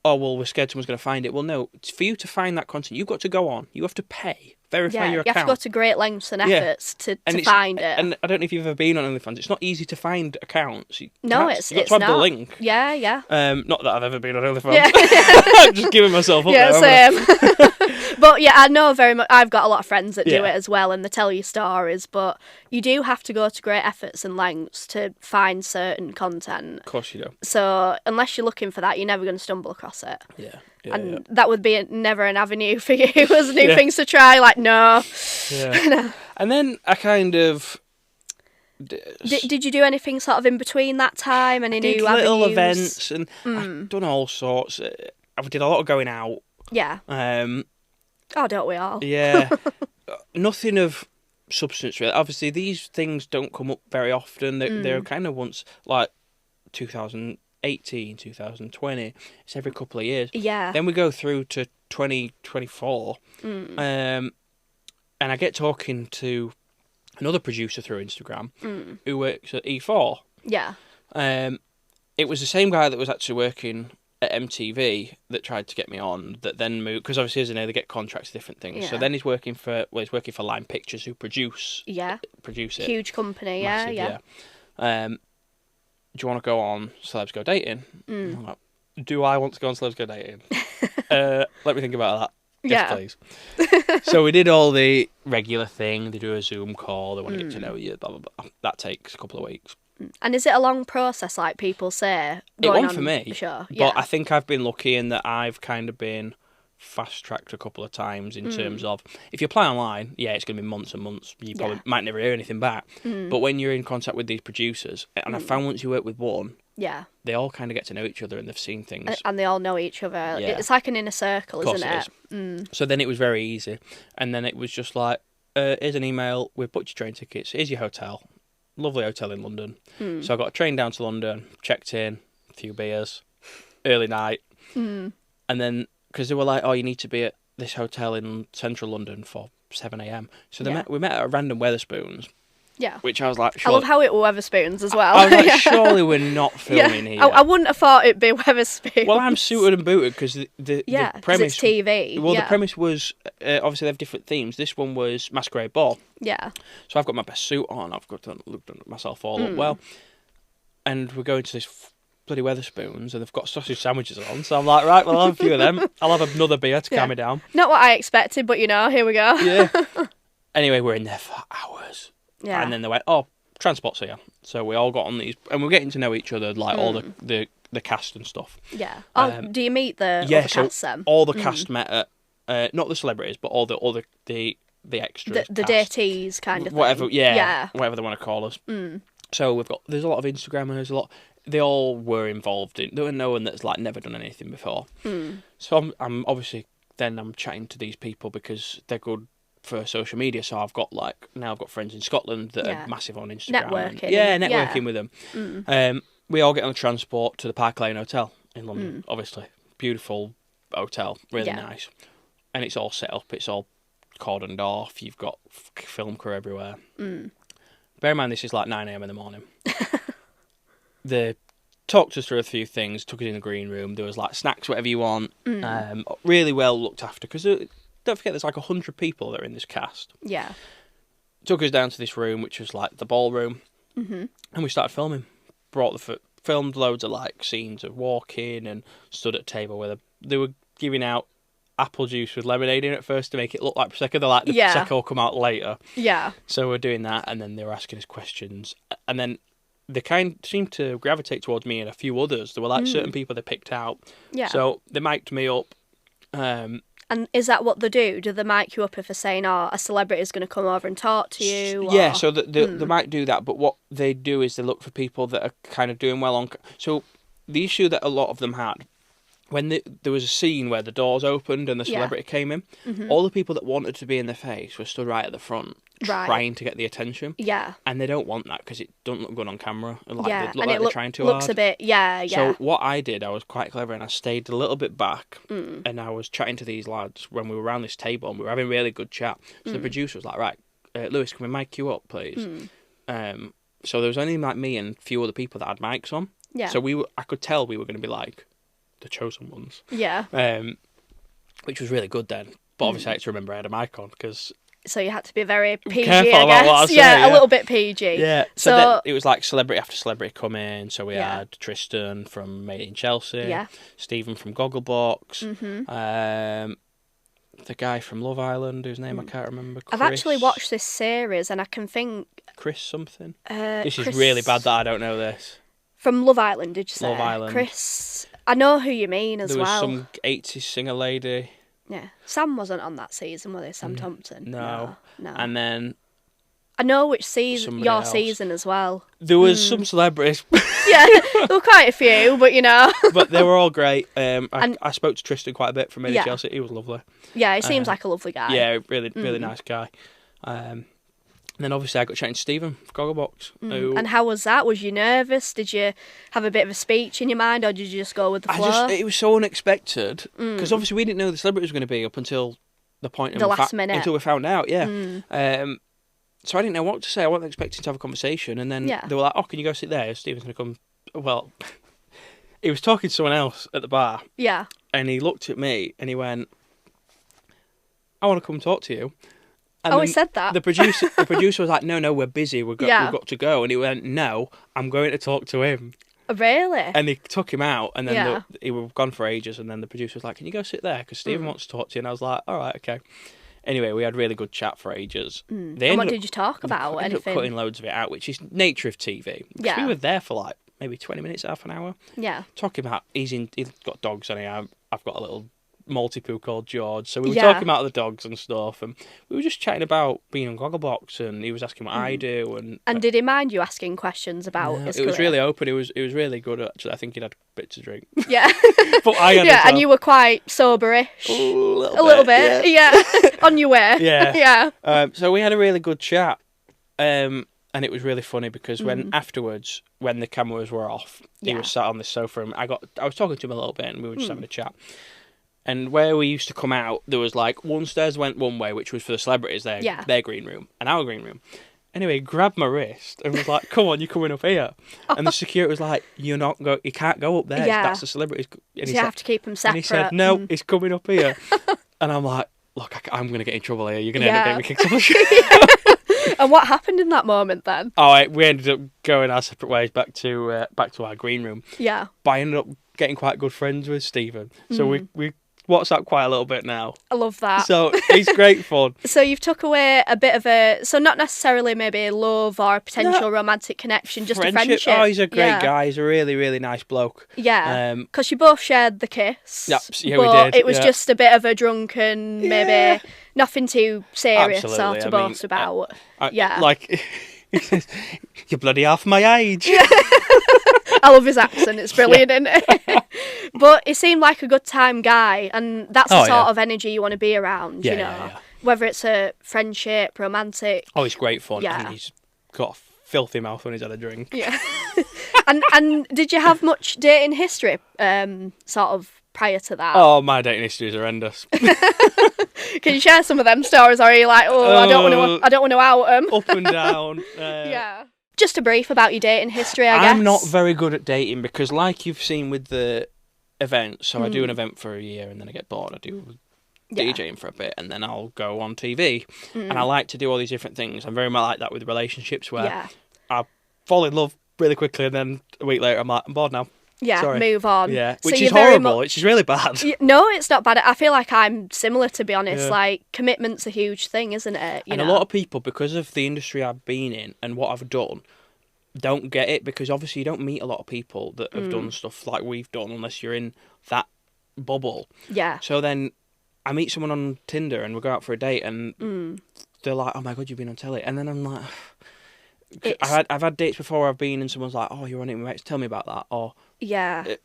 Speaker 1: Oh, well, we're scared someone's going to find it. Well, no, it's for you to find that content, you've got to go on. You have to pay, verify your account.
Speaker 2: You have to go to great lengths and efforts to find it.
Speaker 1: And I don't know if you've ever been on OnlyFans. It's not easy to find accounts. You've got to have the link.
Speaker 2: Yeah, yeah.
Speaker 1: Not that I've ever been on OnlyFans. Yeah. I'm just giving myself up there.
Speaker 2: Same. But yeah, I know very much. I've got a lot of friends that do it as well, and they tell you stories. But you do have to go to great efforts and lengths to find certain content.
Speaker 1: Of course you do.
Speaker 2: So unless you're looking for that, you're never going to stumble across it.
Speaker 1: Yeah.
Speaker 2: And that would be never an avenue for you as new things to try. Like, no.
Speaker 1: Yeah.
Speaker 2: No.
Speaker 1: And then I kind of.
Speaker 2: Did you do anything sort of in between that time? Any new avenues?
Speaker 1: Little events, and I've done all sorts. I did a lot of going out.
Speaker 2: Yeah. Oh, don't we all?
Speaker 1: Yeah. Nothing of substance, really. Obviously, these things don't come up very often. They're kind of once, like 2018, 2020. It's every couple of years.
Speaker 2: Yeah.
Speaker 1: Then we go through to 2024. And I get talking to another producer through Instagram who works at E4.
Speaker 2: Yeah.
Speaker 1: It was the same guy that was actually working at MTV that tried to get me on, that then moved, because obviously as you know they get contracts, different things. Yeah. So then he's working for Line Pictures, who produce it.
Speaker 2: Huge company.
Speaker 1: Massive,
Speaker 2: yeah.
Speaker 1: Do you want to go on Celebs Go Dating? I'm like, do I want to go on Celebs Go Dating? Let me think about that. Yes, please. So we did all the regular thing. They do a Zoom call. They want to get to know you. Blah blah blah. That takes a couple of weeks.
Speaker 2: And is it a long process, like people say?
Speaker 1: It wasn't for me.
Speaker 2: Sure.
Speaker 1: But I think I've been lucky in that I've kind of been fast-tracked a couple of times in terms of, if you apply online, it's going to be months and months. You probably might never hear anything back. But when you're in contact with these producers, and I found once you work with one, they all kind of get to know each other and they've seen things.
Speaker 2: And they all know each other. Yeah. It's like an inner circle, isn't it?
Speaker 1: So then it was very easy. And then it was just like, here's an email, we've booked your train tickets, here's your hotel. Lovely hotel in London. So I got a train down to London, checked in, a few beers, early night. And then, because they were like, oh, you need to be at this hotel in central London for 7 a.m. So we met at a random Wetherspoons.
Speaker 2: Yeah.
Speaker 1: Which I was like,
Speaker 2: I love how it were Weatherspoons as well.
Speaker 1: I was like, surely we're not filming here.
Speaker 2: I wouldn't have thought it'd be Weatherspoons.
Speaker 1: Well, I'm suited and booted because the premise...
Speaker 2: it's TV.
Speaker 1: Well, the premise was, obviously they have different themes. This one was Masquerade Ball.
Speaker 2: Yeah.
Speaker 1: So I've got my best suit on. I've looked at myself all up well. And we're going to this bloody Weatherspoons and they've got sausage sandwiches on. So I'm like, right, well, I'll have a few of them. I'll have another beer to calm me down.
Speaker 2: Not what I expected, but here we go.
Speaker 1: Yeah. Anyway, we're in there for hours.
Speaker 2: Yeah.
Speaker 1: And then they went, oh, transport's here. So we all got on these, and we're getting to know each other, like all the cast and stuff.
Speaker 2: Yeah. Oh, do you meet the other cast then?
Speaker 1: All the cast met at, not the celebrities, but all the extras.
Speaker 2: The datees kind of thing.
Speaker 1: Whatever, whatever they want to call us. So there's a lot of Instagrammers, they all were involved in, there were no one that's like never done anything before. So I'm obviously, then I'm chatting to these people because they're good for social media, so I've got friends in Scotland that are massive on Instagram. Networking with them. We all get on the transport to the Park Lane Hotel in London, obviously. Beautiful hotel, really nice. And it's all set up, it's all cordoned off, you've got film crew everywhere. Bear in mind, this is like 9 a.m. in the morning. They talked us through a few things, took us in the green room, there was like snacks, whatever you want. Really well looked after, because don't forget, there's like 100 people that are in this cast.
Speaker 2: Yeah.
Speaker 1: Took us down to this room, which was like the ballroom, and we started filming. Filmed loads of like scenes of walking and stood at a table where they were giving out apple juice with lemonade in it first to make it look like Prosecco. They're like, the Prosecco will come out later.
Speaker 2: Yeah.
Speaker 1: So we're doing that, and then they were asking us questions, and then they kind of seemed to gravitate towards me and a few others. There were like certain people they picked out. Yeah. So they mic'd me up.
Speaker 2: And is that what they do? Do they mic you up if they're saying, a celebrity is going to come over and talk to you?
Speaker 1: Yeah, so they might do that, but what they do is they look for people that are kind of doing well on... So the issue that a lot of them had, when there was a scene where the doors opened and the celebrity came in, all the people that wanted to be in the face were stood right at the front, trying to get the attention. Yeah. And they don't want that because it doesn't look good on camera. They look like they're trying too hard.
Speaker 2: Looks a bit, So
Speaker 1: what I did, I was quite clever and I stayed a little bit back and I was chatting to these lads when we were around this table and we were having really good chat. So the producer was like, right, Lewis, can we mic you up, please? So there was only like me and a few other people that had mics on. Yeah. So I could tell we were going to be like the chosen ones. Yeah. Which was really good then. But obviously I had to remember I had a mic on because...
Speaker 2: So you had to be very PG,
Speaker 1: careful
Speaker 2: I guess.
Speaker 1: About what I say,
Speaker 2: a little bit PG.
Speaker 1: Yeah. So then it was like celebrity after celebrity come in. So we had Tristan from Made in Chelsea. Yeah. Stephen from Gogglebox. The guy from Love Island, whose name I can't remember. Chris.
Speaker 2: I've actually watched this series and I can think...
Speaker 1: Chris something? This is really bad that I don't know this.
Speaker 2: From Love Island, did you say?
Speaker 1: Love Island.
Speaker 2: Chris... I know who you mean as well.
Speaker 1: There was some 80s singer lady.
Speaker 2: Yeah. Sam wasn't on that season, was he? Sam Thompson?
Speaker 1: No. And then...
Speaker 2: I know which season, your season as well.
Speaker 1: There was some celebrities.
Speaker 2: Yeah, there were quite a few, but
Speaker 1: But they were all great. I spoke to Tristan quite a bit from Made in Chelsea. He was lovely.
Speaker 2: Yeah, he seems like a lovely guy.
Speaker 1: Yeah, really nice guy. And then obviously I got chatting to Stephen from Gogglebox.
Speaker 2: And how was that? Was you nervous? Did you have a bit of a speech in your mind, or did you just go with the flow?
Speaker 1: It was so unexpected because obviously we didn't know the celebrity was going to be up until the point
Speaker 2: the last minute
Speaker 1: until we found out. Yeah. So I didn't know what to say. I wasn't expecting to have a conversation, and then they were like, "Oh, can you go sit there? Stephen's going to come." Well, he was talking to someone else at the bar. Yeah. And he looked at me and he went, "I want to come talk to you." And
Speaker 2: he said that.
Speaker 1: The producer was like, no, we're busy. We've got to go. And he went, no, I'm going to talk to him.
Speaker 2: Really?
Speaker 1: And he took him out, and then he was gone for ages. And then the producer was like, can you go sit there? Because Stephen wants to talk to you. And I was like, all right, okay. Anyway, we had really good chat for ages.
Speaker 2: And what did you talk about?
Speaker 1: We ended up cutting loads of it out, which is nature of TV. Yeah. We were there for like maybe 20 minutes, half an hour. Yeah. Talking about, he's got dogs on here. I've got a little Maltipoo called George, so we were talking about the dogs and stuff, and we were just chatting about being on Gogglebox, and he was asking what I do, and
Speaker 2: did he mind you asking questions about his career?
Speaker 1: It was really open. It was really good actually. I think he'd had a bit to drink.
Speaker 2: Yeah.
Speaker 1: But I had
Speaker 2: and you were quite soberish.
Speaker 1: A little bit.
Speaker 2: Yeah. On your way.
Speaker 1: Yeah. Yeah. So we had a really good chat, and it was really funny because when afterwards, when the cameras were off, he was sat on the sofa, and I was talking to him a little bit, and we were just having a chat. And where we used to come out, there was like one stairs went one way, which was for the celebrities, their green room, and our green room. Anyway, he grabbed my wrist and was like, "Come on, you're coming up here." And the security was like, "You can't go up there.
Speaker 2: Yeah.
Speaker 1: That's the celebrities." And
Speaker 2: So you have to keep them separate.
Speaker 1: And he said, "No, he's coming up here." And I'm like, "Look, I'm going to get in trouble here. You're going to end up getting me kicked off the show."
Speaker 2: And what happened in that moment then?
Speaker 1: We ended up going our separate ways back to our green room.
Speaker 2: Yeah.
Speaker 1: But I ended up getting quite good friends with Stephen. So we WhatsApp quite a little bit now.
Speaker 2: I love that.
Speaker 1: So it's great fun.
Speaker 2: So you've took away a bit of so not necessarily maybe love or a potential romantic connection, just a friendship.
Speaker 1: Oh, he's a great guy. He's a really, really nice bloke.
Speaker 2: Yeah. Because you both shared the kiss.
Speaker 1: Yeah, we
Speaker 2: but
Speaker 1: did.
Speaker 2: It was just a bit of a drunken, maybe nothing too serious or to boast about.
Speaker 1: Like, he says, "You're bloody half my age."
Speaker 2: I love his accent, it's brilliant, isn't it? But he seemed like a good time guy, and that's the sort of energy you want to be around, you know.
Speaker 1: Yeah.
Speaker 2: Whether it's a friendship, romantic.
Speaker 1: Oh, it's great fun.
Speaker 2: Yeah.
Speaker 1: And he's got a filthy mouth when he's had a drink.
Speaker 2: Yeah. and did you have much dating history, sort of prior to that?
Speaker 1: Oh, my dating history is horrendous.
Speaker 2: Can you share some of them stories, or are you like, I don't want to out them?
Speaker 1: Up and down.
Speaker 2: Yeah. Just a brief about your dating history, I guess.
Speaker 1: I'm not very good at dating because, like you've seen with the events, so I do an event for a year and then I get bored. I do DJing for a bit and then I'll go on TV. And I like to do all these different things. I'm very much like that with relationships where I fall in love really quickly and then a week later I'm like, I'm bored now.
Speaker 2: Yeah,
Speaker 1: Sorry.
Speaker 2: move on.
Speaker 1: Yeah,
Speaker 2: So
Speaker 1: which
Speaker 2: you're
Speaker 1: is
Speaker 2: very
Speaker 1: horrible. Which is really bad.
Speaker 2: No, it's not bad. I feel like I'm similar, to be honest.
Speaker 1: Yeah.
Speaker 2: Like, commitment's a huge thing, isn't it?
Speaker 1: A lot of people, because of the industry I've been in and what I've done, don't get it because obviously you don't meet a lot of people that have done stuff like we've done unless you're in that bubble.
Speaker 2: Yeah.
Speaker 1: So then I meet someone on Tinder and we go out for a date and they're like, "Oh my God, you've been on telly." And then I'm like... I've had dates before where I've been and someone's like, "Oh, you're on it with mates, tell me about that." Or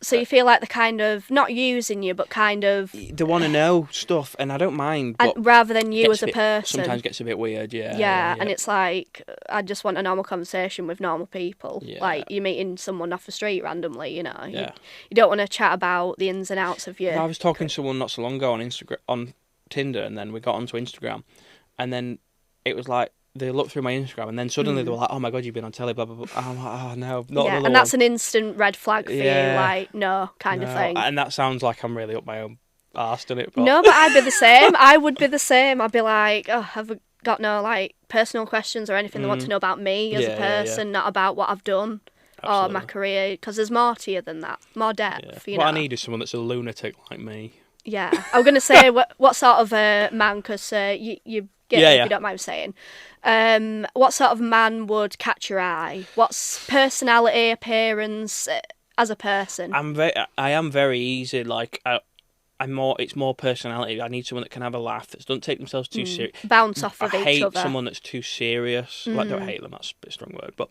Speaker 2: so you feel like they're kind of not using you, but kind of
Speaker 1: they want to know stuff, and I don't mind. But
Speaker 2: rather than you as a person,
Speaker 1: sometimes gets a bit weird.
Speaker 2: Yeah, and it's like I just want a normal conversation with normal people.
Speaker 1: Yeah.
Speaker 2: Like you're meeting someone off the street randomly, you know.
Speaker 1: Yeah.
Speaker 2: You don't want to chat about the ins and outs of you.
Speaker 1: I was talking to someone not so long ago on Tinder, and then we got onto Instagram, and then it was like. They looked through my Instagram and then suddenly they were like, "Oh my God, you've been on telly, blah, blah, blah." I'm like, "Oh, no, not another
Speaker 2: and that's
Speaker 1: one."
Speaker 2: an instant red flag for you, like, no, kind of thing.
Speaker 1: And that sounds like I'm really up my own arse, doesn't it? But...
Speaker 2: No, but I'd be the same. I would be the same. I'd be like, "Oh, have I got no, like, personal questions or anything they want to know about me as a person, not about what I've done or my career?" Because there's more to you than that, more depth, you know.
Speaker 1: What I need is someone that's a lunatic like me.
Speaker 2: Yeah. I was going to say, what sort of a man, because you get it if you don't mind saying. What sort of man would catch your eye? What's personality, appearance as a person?
Speaker 1: I am very easy. Like it's more personality. I need someone that can have a laugh, that doesn't take themselves too serious.
Speaker 2: Bounce off of each other.
Speaker 1: I hate someone that's too serious. Like, don't hate them. That's a bit strong word, but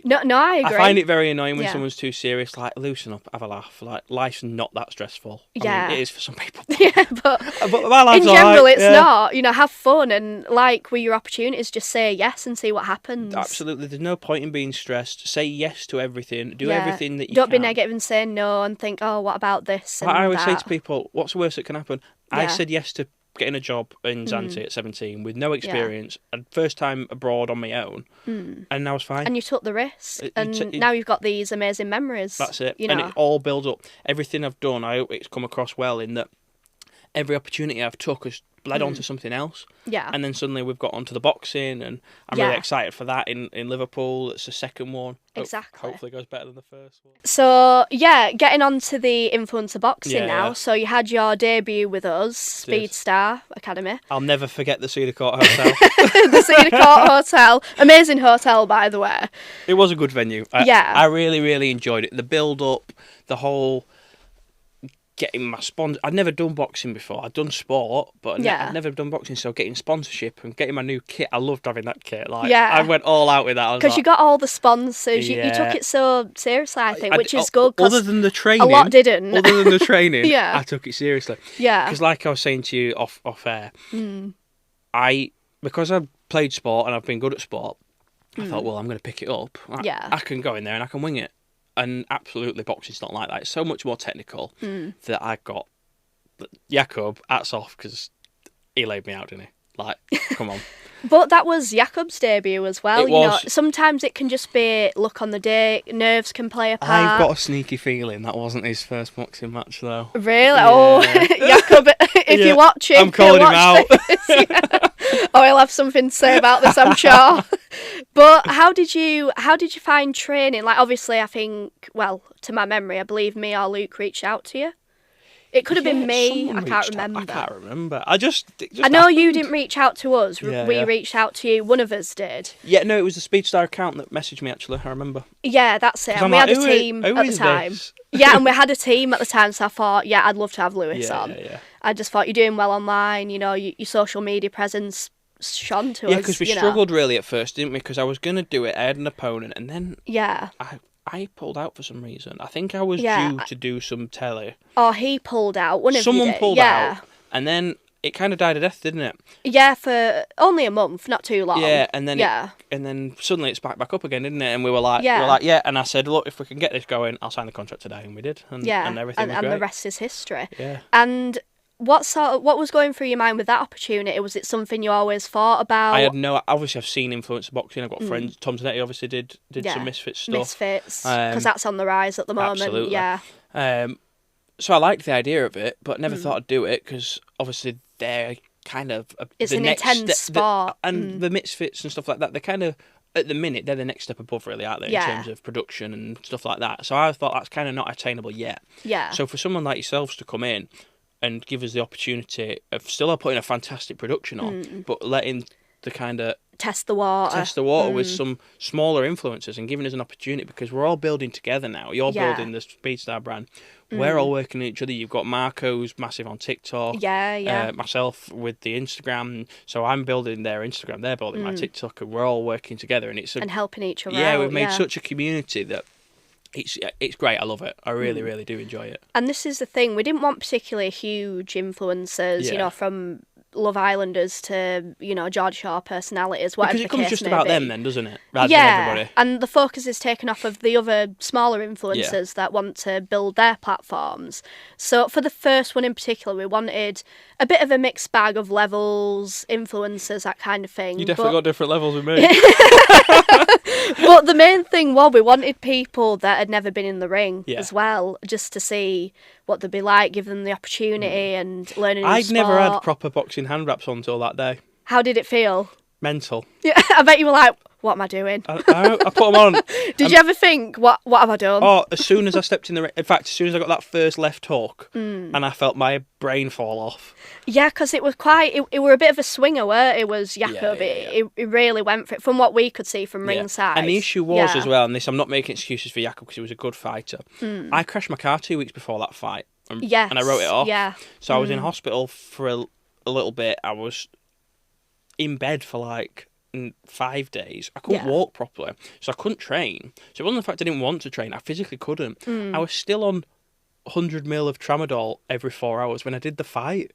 Speaker 2: no, I agree.
Speaker 1: I find it very annoying when someone's too serious. Like, loosen up, have a laugh. Like, life's not that stressful. I mean, it is for some people.
Speaker 2: But
Speaker 1: my life's
Speaker 2: in general,
Speaker 1: right.
Speaker 2: it's not. You know, have fun and like with your opportunities, just say yes and see what happens.
Speaker 1: Absolutely, there's no point in being stressed. Say yes to everything. Do everything that you
Speaker 2: don't
Speaker 1: can.
Speaker 2: Be negative and say no and think, "Oh, what about this?" And
Speaker 1: I always say to people, "What's the worst that can happen?"
Speaker 2: Yeah.
Speaker 1: I said yes to getting a job in Zanetti at 17 with no experience and first time abroad on my own, and I was fine.
Speaker 2: And you took the risk, and now you've got these amazing memories.
Speaker 1: That's it.
Speaker 2: You know?
Speaker 1: And it all builds up. Everything I've done, I hope it's come across well in that every opportunity I've took has led on to something else.
Speaker 2: Yeah.
Speaker 1: And then suddenly we've got onto the boxing, and I'm really excited for that in Liverpool. It's the second one.
Speaker 2: Exactly.
Speaker 1: Hopefully it goes better than the first one.
Speaker 2: So, getting on to the influencer boxing now. Yeah. So you had your debut with us, Speed Star Academy.
Speaker 1: I'll never forget the Cedar Court Hotel.
Speaker 2: The Cedar Court Hotel. Amazing hotel, by the way.
Speaker 1: It was a good venue. I really, really enjoyed it. The build-up, the whole... getting my sponsor. I'd never done boxing before. I'd done sport, but I'd never done boxing. So getting sponsorship and getting my new kit, I loved having that kit. I went all out with that.
Speaker 2: Because you got all the sponsors. You took it so seriously, I think, which is good.
Speaker 1: Other than the training,
Speaker 2: a lot didn't.
Speaker 1: Other than the training, I took it seriously.
Speaker 2: Yeah.
Speaker 1: Because like I was saying to you off air, because I've played sport and I've been good at sport, I thought, well, I'm going to pick it up. I can go in there and I can wing it. And absolutely, boxing's not like that. It's so much more technical that I got Jakob, hats off, because he laid me out, didn't he? Like, come on.
Speaker 2: But that was Jakob's debut as well.
Speaker 1: It was.
Speaker 2: Sometimes it can just be luck on the day, nerves can play a part.
Speaker 1: I've got a sneaky feeling that wasn't his first boxing match, though.
Speaker 2: Really?
Speaker 1: Yeah.
Speaker 2: Oh, Jakob, if you're watching,
Speaker 1: I'm calling him out.
Speaker 2: Yeah. Oh, he'll have something to say about this, I'm sure. But how did you find training? Like, obviously, I think, well, to my memory, I believe me or Luke reached out to you. It could have been me. I can't remember.
Speaker 1: I can't remember.
Speaker 2: I know you didn't reach out to us. We reached out to you. One of us did.
Speaker 1: Yeah, no, it was the Speedstar account that messaged me, actually. I remember.
Speaker 2: Yeah, that's it. And we had a team at the time. Yeah, and we had a team at the time, so I thought, yeah, I'd love to have Lewis on.
Speaker 1: Yeah.
Speaker 2: I just thought, you're doing well online, you know, your social media presence shone to us.
Speaker 1: Yeah, because we struggled really at first, didn't we? Because I was going to do it, I had an opponent, and then I pulled out for some reason. I think I was due to do some telly.
Speaker 2: Oh, he pulled out.
Speaker 1: Someone pulled out, and then it kind of died a death, didn't it?
Speaker 2: Yeah, for only a month, not too long.
Speaker 1: Yeah, and then suddenly it's back up again, didn't it? And we were like, and I said, look, if we can get this going, I'll sign the contract today, and we did, and everything was great.
Speaker 2: And the rest is history.
Speaker 1: Yeah.
Speaker 2: And what was going through your mind with that opportunity? Was it something you always thought about?
Speaker 1: I had obviously I've seen influencer boxing. I've got friends. Tom Zanetti obviously did some Misfits stuff.
Speaker 2: Misfits, because that's on the rise at the moment.
Speaker 1: Absolutely.
Speaker 2: Yeah.
Speaker 1: So I liked the idea of it, but never thought I'd do it because obviously they're kind of
Speaker 2: it's an intense sport,
Speaker 1: and the Misfits and stuff like that. They're kind of at the minute they're the next step above, really, aren't they?
Speaker 2: Yeah.
Speaker 1: In terms of production and stuff like that. So I thought that's kind of not attainable yet.
Speaker 2: Yeah.
Speaker 1: So for someone like yourselves to come in and give us the opportunity of still putting a fantastic production on, but letting the kind of
Speaker 2: test the water
Speaker 1: with some smaller influencers and giving us an opportunity, because we're all building together now. You're building the Speedstar brand. We're all working with each other. You've got Marco's massive on TikTok.
Speaker 2: Yeah.
Speaker 1: Myself with the Instagram. So I'm building their Instagram. They're building my TikTok, and we're all working together. And and
Speaker 2: helping each other.
Speaker 1: Yeah,
Speaker 2: out,
Speaker 1: we've made such a community that it's great. I love it. I really, really do enjoy it.
Speaker 2: And this is the thing. We didn't want particularly huge influencers, you know, from Love Islanders to, you know, George Shore personalities, whatever
Speaker 1: because it
Speaker 2: the
Speaker 1: comes
Speaker 2: case
Speaker 1: just
Speaker 2: may
Speaker 1: about
Speaker 2: be.
Speaker 1: them then, doesn't it? Rather than everybody.
Speaker 2: And the focus is taken off of the other smaller influencers that want to build their platforms. So for the first one in particular, we wanted a bit of a mixed bag of levels, influencers, that kind of thing.
Speaker 1: You definitely got different levels with me.
Speaker 2: But the main thing was we wanted people that had never been in the ring as well, just to see what they'd be like, give them the opportunity and learn a new
Speaker 1: I'd
Speaker 2: sport.
Speaker 1: never had proper boxing hand wraps on until that day.
Speaker 2: How did it feel?
Speaker 1: Mental.
Speaker 2: Yeah, I bet you were like, what am I doing?
Speaker 1: I put them on.
Speaker 2: Did you ever think, what have I done?
Speaker 1: Oh, as soon as I stepped in the ring, in fact, as soon as I got that first left hook, and I felt my brain fall off.
Speaker 2: Yeah, because it was it were a bit of a swinger, where it was Jakob.
Speaker 1: Yeah.
Speaker 2: It really went for it, from what we could see from ringside.
Speaker 1: And the issue was as well, and this, I'm not making excuses for Jakob because he was a good fighter. I crashed my car 2 weeks before that fight, and I wrote it off.
Speaker 2: Yeah.
Speaker 1: So I was in hospital for a little bit. I was in bed for like 5 days. I couldn't walk properly, so I couldn't train. So it wasn't the fact I didn't want to train, I physically couldn't. I was still on 100ml of tramadol every 4 hours when I did the fight.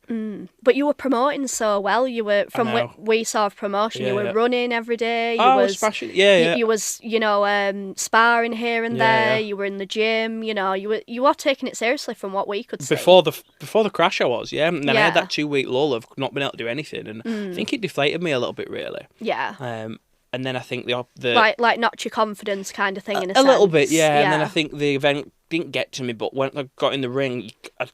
Speaker 2: But you were promoting so well. You were, from what we saw of promotion, you were running every day.
Speaker 1: I was smashing.
Speaker 2: You was, you know, sparring here and there. You were in the gym. You know, you were taking it seriously from what we could see.
Speaker 1: Before the crash, I was, and then I had that 2 week lull of not being able to do anything, and I think it deflated me a little bit, really.
Speaker 2: Yeah.
Speaker 1: And then I think the
Speaker 2: like knocked your confidence kind of thing in a
Speaker 1: sense. A little bit,
Speaker 2: yeah.
Speaker 1: And then I think the event didn't get to me, but when I got in the ring, I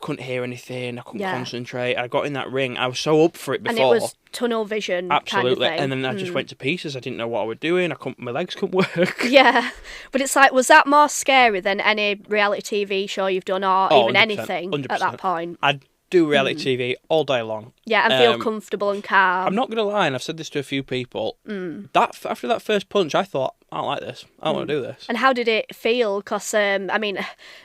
Speaker 1: couldn't hear anything. I couldn't concentrate. I got in that ring. I was so up for it before.
Speaker 2: And it was tunnel vision.
Speaker 1: Absolutely.
Speaker 2: Kind of thing.
Speaker 1: And then I just went to pieces. I didn't know what I was doing. My legs couldn't work.
Speaker 2: Yeah, but it's like, was that more scary than any reality TV show you've done, or even
Speaker 1: 100%,
Speaker 2: anything
Speaker 1: 100%.
Speaker 2: at that point?
Speaker 1: I'd do reality TV all day long.
Speaker 2: Yeah, and feel comfortable and calm.
Speaker 1: I'm not going to lie, and I've said this to a few people. After that first punch, I thought, I don't like this. I don't want to do this.
Speaker 2: And how did it feel? Because, I mean,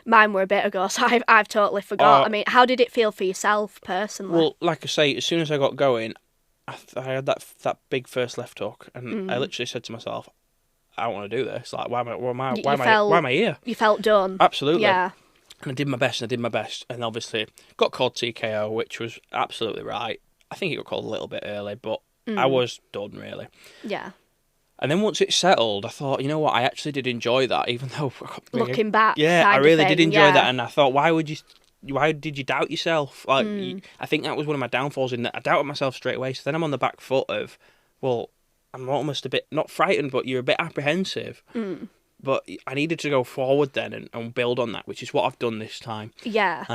Speaker 2: mine were a bit ago, so I've totally forgot. I mean, how did it feel for yourself personally?
Speaker 1: Well, like I say, as soon as I got going, I had that big first left hook, and I literally said to myself, I don't want to do this. Like, why am I here?
Speaker 2: You felt done.
Speaker 1: Absolutely.
Speaker 2: Yeah.
Speaker 1: And I did my best, and obviously got called TKO, which was absolutely right. I think it got called a little bit early, but I was done, really.
Speaker 2: Yeah.
Speaker 1: And then once it settled, I thought, you know what, I actually did enjoy that, even though...
Speaker 2: Looking back,
Speaker 1: I really did enjoy that, and I thought, why would you why did you doubt yourself? Like, I think that was one of my downfalls in that I doubted myself straight away. So then I'm on the back foot of, well, I'm almost a bit, not frightened, but you're a bit apprehensive. But I needed to go forward then and build on that, which is what I've done this time.
Speaker 2: Yeah.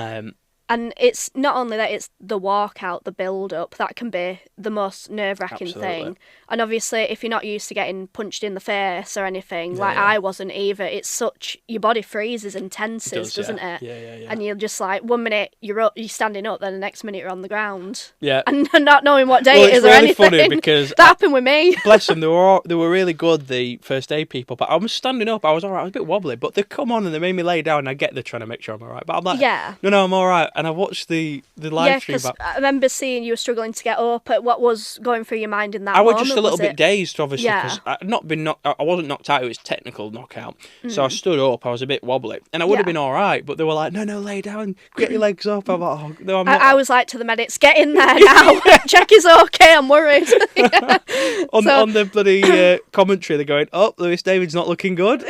Speaker 2: And it's not only that, it's the walkout, the build-up, that can be the most nerve-wracking thing. And obviously, if you're not used to getting punched in the face or anything, I wasn't either, it's such, your body freezes and tenses, doesn't it?
Speaker 1: Yeah.
Speaker 2: And you're just like, 1 minute you're standing up, then the next minute you're on the ground.
Speaker 1: Yeah.
Speaker 2: And not knowing what day it is
Speaker 1: really
Speaker 2: or anything.
Speaker 1: Funny because
Speaker 2: that happened with me.
Speaker 1: Bless them, they were really good, the first aid people, but I was standing up, I was alright, I was a bit wobbly, but they come on and they made me lay down, and I get they're trying to make sure I'm alright, but I'm like, no, I'm alright. And I watched the live stream back.
Speaker 2: I remember seeing you were struggling to get up. What was going through your mind in that
Speaker 1: moment?
Speaker 2: I
Speaker 1: was just a little bit dazed, obviously, because I'd not been I wasn't knocked out, it was technical knockout. So I stood up, I was a bit wobbly, and I would have been alright, but they were like, no, lay down, get your legs up. I'm like, oh, no, I'm not.
Speaker 2: I was like to the medics, get in there now, check is okay, I'm worried.
Speaker 1: On the bloody commentary, they're going, oh, Lewis David's not looking good.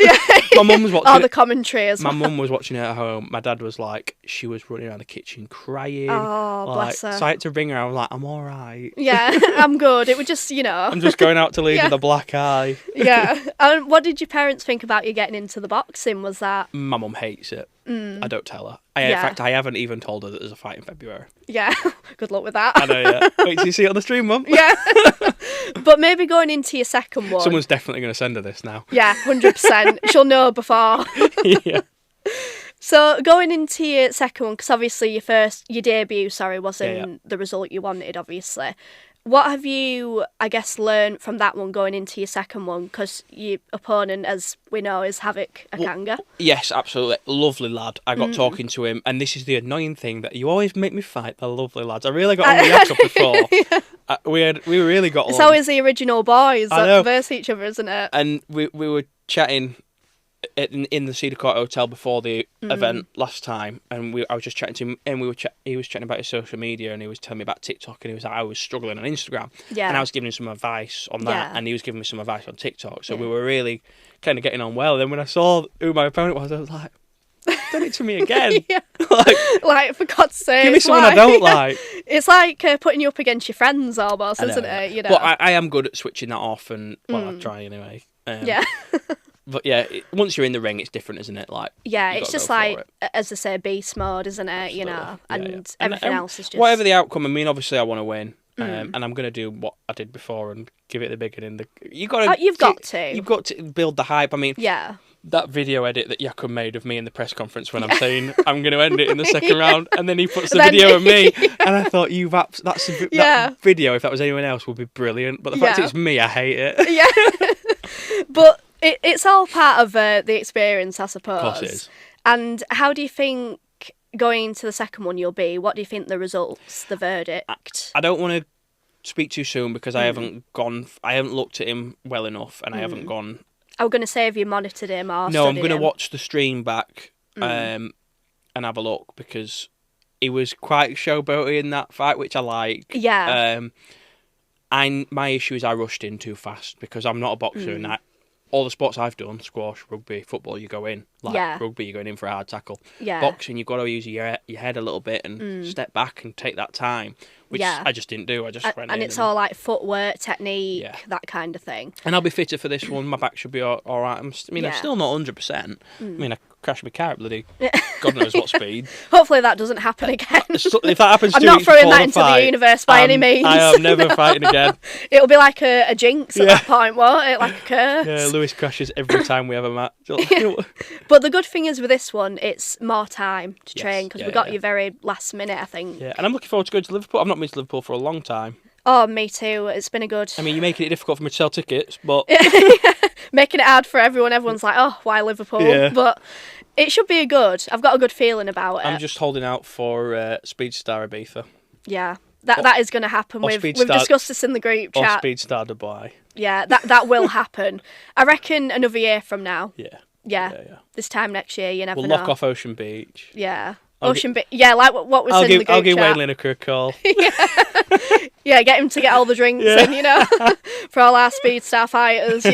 Speaker 1: My mum was watching
Speaker 2: the commentary as well.
Speaker 1: My mum was watching it at home. My dad was like, she was running around the kitchen crying.
Speaker 2: Oh, bless her.
Speaker 1: So I had to ring her. I was like, I'm all right.
Speaker 2: Yeah, I'm good. It was just,
Speaker 1: I'm just going out to leave with a black eye.
Speaker 2: Yeah. And what did your parents think about you getting into the boxing? Was that...
Speaker 1: My mum hates it. I don't tell her. In fact, I haven't even told her that there's a fight in February.
Speaker 2: Yeah. Good luck with that.
Speaker 1: I know, yeah. Wait till you see it on the stream, Mum.
Speaker 2: Yeah. But maybe going into your second one...
Speaker 1: Someone's definitely going to send her this now.
Speaker 2: Yeah, 100%. She'll know before.
Speaker 1: Yeah.
Speaker 2: So going into your second one, because obviously your debut, wasn't the result you wanted, obviously. What have you, I guess, learned from that one going into your second one? Because your opponent, as we know, is Havoc Akanga.
Speaker 1: Yes, absolutely. Lovely lad. I got talking to him, and this is the annoying thing, that you always make me fight the lovely lads. I really got on with Jacob before. We really got
Speaker 2: It's
Speaker 1: along.
Speaker 2: always the original boys that verse each other, isn't it?
Speaker 1: And we were chatting in the Cedar Court Hotel before the event last time, and I was just chatting to him, and he was chatting about his social media, and he was telling me about TikTok, and he was like, I was struggling on Instagram, and I was giving him some advice on that, and he was giving me some advice on TikTok, so we were really kind of getting on well. And then when I saw who my opponent was, I was like, done it to me again.
Speaker 2: like, for God's sake,
Speaker 1: give me someone I don't like.
Speaker 2: It's like putting you up against your friends almost, isn't it?
Speaker 1: But I am good at switching that off, and I try anyway. But yeah, once you're in the ring, it's different, isn't it? Like,
Speaker 2: it's just like, as I say, beast mode, isn't it?
Speaker 1: Absolutely.
Speaker 2: And everything else is just...
Speaker 1: Whatever the outcome, I mean, obviously I want to win. And I'm going to do what I did before and give it the big one. You've got to build the hype. I mean, that video edit that Jakob made of me in the press conference when I'm saying I'm going to end it in the second round, and then he puts the video of me, and I thought, that video, if that was anyone else, would be brilliant. But the fact it's me, I hate it.
Speaker 2: Yeah. But it's all part of the experience, I suppose.
Speaker 1: Of course it is. And
Speaker 2: how do you think going into the second one you'll be? What do you think the results, the verdict?
Speaker 1: I don't want to speak too soon because I haven't looked at him well enough, and I haven't gone...
Speaker 2: I was going to say, have you monitored him or
Speaker 1: No, I'm going to watch the stream back and have a look, because he was quite showboaty in that fight, which I like.
Speaker 2: Yeah.
Speaker 1: My issue is I rushed in too fast, because I'm not a boxer, and all the sports I've done, squash, rugby, football, you go in. Rugby, you're going in for a hard tackle.
Speaker 2: Yeah.
Speaker 1: Boxing, you've got to use your head a little bit and step back and take that time, which I just didn't do. I just went in.
Speaker 2: And it's all like footwork, technique, that kind of thing.
Speaker 1: And I'll be fitter for this one. My back should be all right. I'm still not 100%. I mean, I crashed my car at bloody God knows what speed.
Speaker 2: Hopefully that doesn't happen again.
Speaker 1: If that happens,
Speaker 2: I'm not throwing that into the universe by any means.
Speaker 1: I am never fighting again.
Speaker 2: It'll be like a jinx at that point, won't it? Like a curse.
Speaker 1: Yeah, Lewis crashes every time we have a match.
Speaker 2: But the good thing is with this one, it's more time to train, because we got you very last minute, I think.
Speaker 1: Yeah, and I'm looking forward to going to Liverpool. I've not been to Liverpool for a long time.
Speaker 2: Oh, me too. It's been a good...
Speaker 1: I mean, you're making it difficult for me to sell tickets, but...
Speaker 2: Making it hard for everyone. Everyone's like, oh, why Liverpool?
Speaker 1: Yeah.
Speaker 2: But it should be good. I've got a good feeling about it.
Speaker 1: I'm just holding out for Speedstar Ibiza.
Speaker 2: Yeah, that is going to happen. We've discussed this in the group chat.
Speaker 1: Or Speedstar Dubai.
Speaker 2: Yeah, that will happen. I reckon another year from now.
Speaker 1: Yeah.
Speaker 2: This time next year, you never know.
Speaker 1: We'll lock off Ocean Beach.
Speaker 2: Yeah. Ocean Beach. Yeah, like what was in the group chat.
Speaker 1: I'll give Wayne Lineker a call.
Speaker 2: Yeah, get him to get all the drinks in, for all our Speedstar fighters,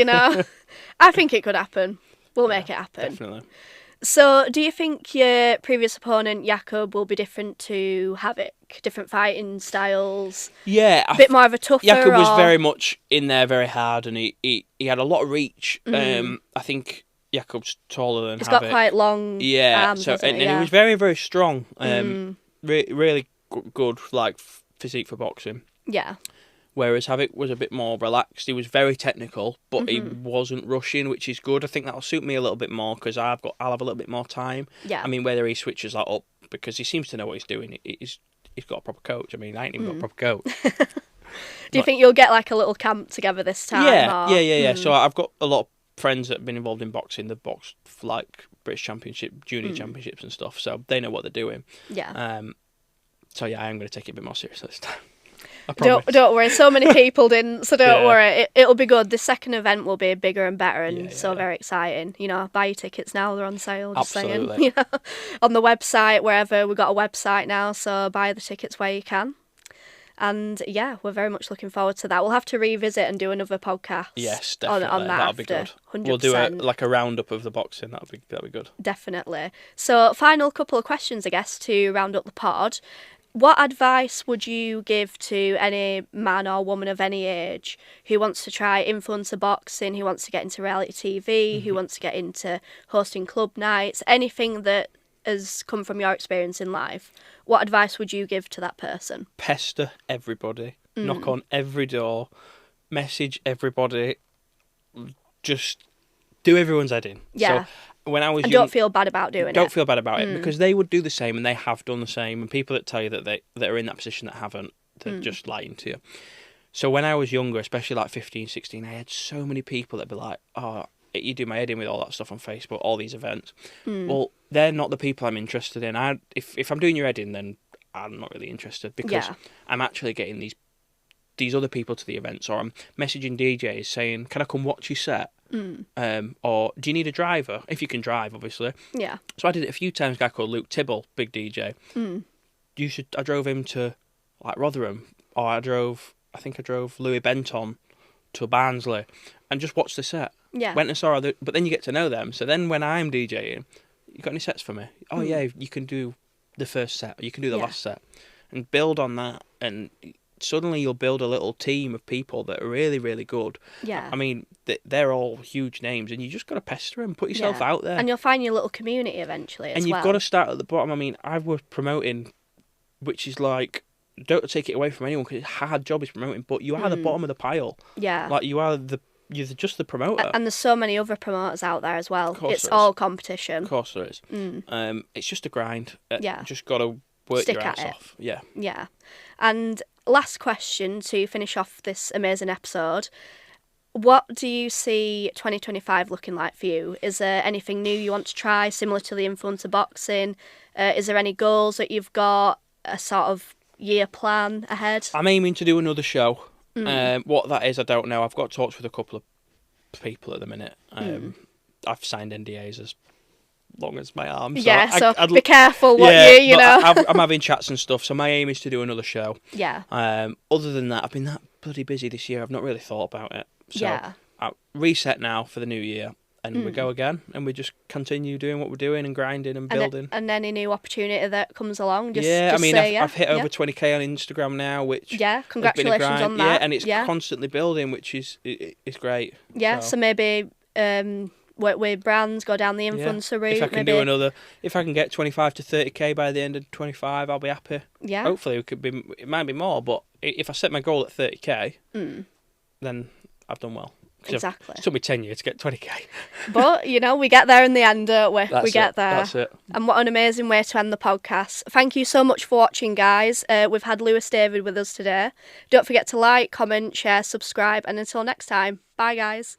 Speaker 2: I think it could happen. We'll make it happen.
Speaker 1: Definitely.
Speaker 2: So, do you think your previous opponent, Jakob, will be different to Havoc? Different fighting styles?
Speaker 1: Yeah.
Speaker 2: A bit more of a tougher?
Speaker 1: Jakob was
Speaker 2: or...
Speaker 1: very much in there very hard, and he had a lot of reach. I think Jakob's taller than
Speaker 2: He's
Speaker 1: Havoc.
Speaker 2: got quite long arms,
Speaker 1: and he was very, very strong. Really good, like, physique for boxing.
Speaker 2: Yeah.
Speaker 1: Whereas Havoc was a bit more relaxed. He was very technical, but he wasn't rushing, which is good. I think that'll suit me a little bit more because I'll have a little bit more time.
Speaker 2: Yeah.
Speaker 1: I mean, whether he switches that up because he seems to know what he's doing. He's got a proper coach. I mean, I ain't even got a proper coach.
Speaker 2: Do you think you'll get like a little camp together this time?
Speaker 1: Yeah. So I've got a lot of friends that have been involved in boxing. They've boxed for, like, British Championship, Junior Championships and stuff, so they know what they're doing.
Speaker 2: Yeah.
Speaker 1: So yeah, I am going to take it a bit more seriously this time.
Speaker 2: Don't worry, so many people didn't, so don't worry. It'll be good. The second event will be bigger and better and very exciting. You know, buy your tickets now, they're on sale, just
Speaker 1: Absolutely.
Speaker 2: saying. You know, on the website, wherever. We've got a website now, so buy the tickets where you can. And yeah, we're very much looking forward to that. We'll have to revisit and do another podcast.
Speaker 1: Yes, definitely.
Speaker 2: On that
Speaker 1: that'll be good.
Speaker 2: 100%.
Speaker 1: We'll do a roundup of the boxing. That'll be good.
Speaker 2: Definitely. So, final couple of questions, I guess, to round up the pod. What advice would you give to any man or woman of any age who wants to try influencer boxing, who wants to get into reality TV, who wants to get into hosting club nights, anything that has come from your experience in life? What advice would you give to that person?
Speaker 1: Pester everybody. Knock on every door. Message everybody. Just do everyone's head in.
Speaker 2: Yeah.
Speaker 1: So, when I was
Speaker 2: and
Speaker 1: young,
Speaker 2: don't feel bad about doing it.
Speaker 1: Don't feel bad about it because they would do the same and they have done the same. And people that tell you that are in that position that haven't, they're just lying to you. So when I was younger, especially like 15, 16, I had so many people that'd be like, oh, you do my head in with all that stuff on Facebook, all these events. Well, they're not the people I'm interested in. If I'm doing your head in, then I'm not really interested because I'm actually getting these other people to the events, or I'm messaging DJs saying, can I come watch your set? Or do you need a driver? If you can drive, obviously.
Speaker 2: Yeah.
Speaker 1: So I did it a few times. A guy called Luke Tibble, big DJ. I drove him to like Rotherham, or I drove Louis Benton to Barnsley, and just watched the set.
Speaker 2: Yeah.
Speaker 1: Went and saw other, but then you get to know them. So then when I'm DJing, you got any sets for me? Oh yeah, you can do the first set, or you can do the last set, and build on that, and suddenly you'll build a little team of people that are really, really good.
Speaker 2: Yeah.
Speaker 1: I mean, they're all huge names, and you just got to pester them, put yourself out there.
Speaker 2: And you'll find your little community eventually
Speaker 1: and you've got to start at the bottom. I mean, I was promoting, which is like, don't take it away from anyone because it's a hard job is promoting, but you are the bottom of the pile. Yeah. Like, you're just the promoter.
Speaker 2: And there's so many other promoters out there as well. It's all competition.
Speaker 1: Of course there is. It's just a grind. Just got to work your ass off. Yeah.
Speaker 2: Yeah. And last question to finish off this amazing episode. What do you see 2025 looking like for you? Is there anything new you want to try, similar to the influencer boxing? Is there any goals that you've got, a sort of year plan ahead?
Speaker 1: I'm aiming to do another show. What that is, I don't know. I've got talks with a couple of people at the minute. I've signed NDAs as long as my arm.
Speaker 2: So I'd be careful what you know.
Speaker 1: I'm having chats and stuff, so my aim is to do another show.
Speaker 2: Yeah.
Speaker 1: Other than that, I've been that bloody busy this year, I've not really thought about it. So I reset now for the new year, and we go again, and we just continue doing what we're doing and grinding and building.
Speaker 2: And any new opportunity that comes along, I've
Speaker 1: hit over 20k on Instagram now, which
Speaker 2: congratulations on that.
Speaker 1: Yeah, and it's constantly building, which is great.
Speaker 2: Yeah, so maybe work with brands, go down the influencer route.
Speaker 1: If I can do another, if I can get 25 to 30k by the end of 25, I'll be happy.
Speaker 2: Yeah.
Speaker 1: Hopefully it might be more, but if I set my goal at 30k, then I've done well.
Speaker 2: Exactly.
Speaker 1: It took me 10 years to get 20k.
Speaker 2: But, we get there in the end, don't we? We get there.
Speaker 1: That's it.
Speaker 2: And what an amazing way to end the podcast. Thank you so much for watching, guys. We've had Lewis David with us today. Don't forget to like, comment, share, subscribe, and until next time, bye, guys.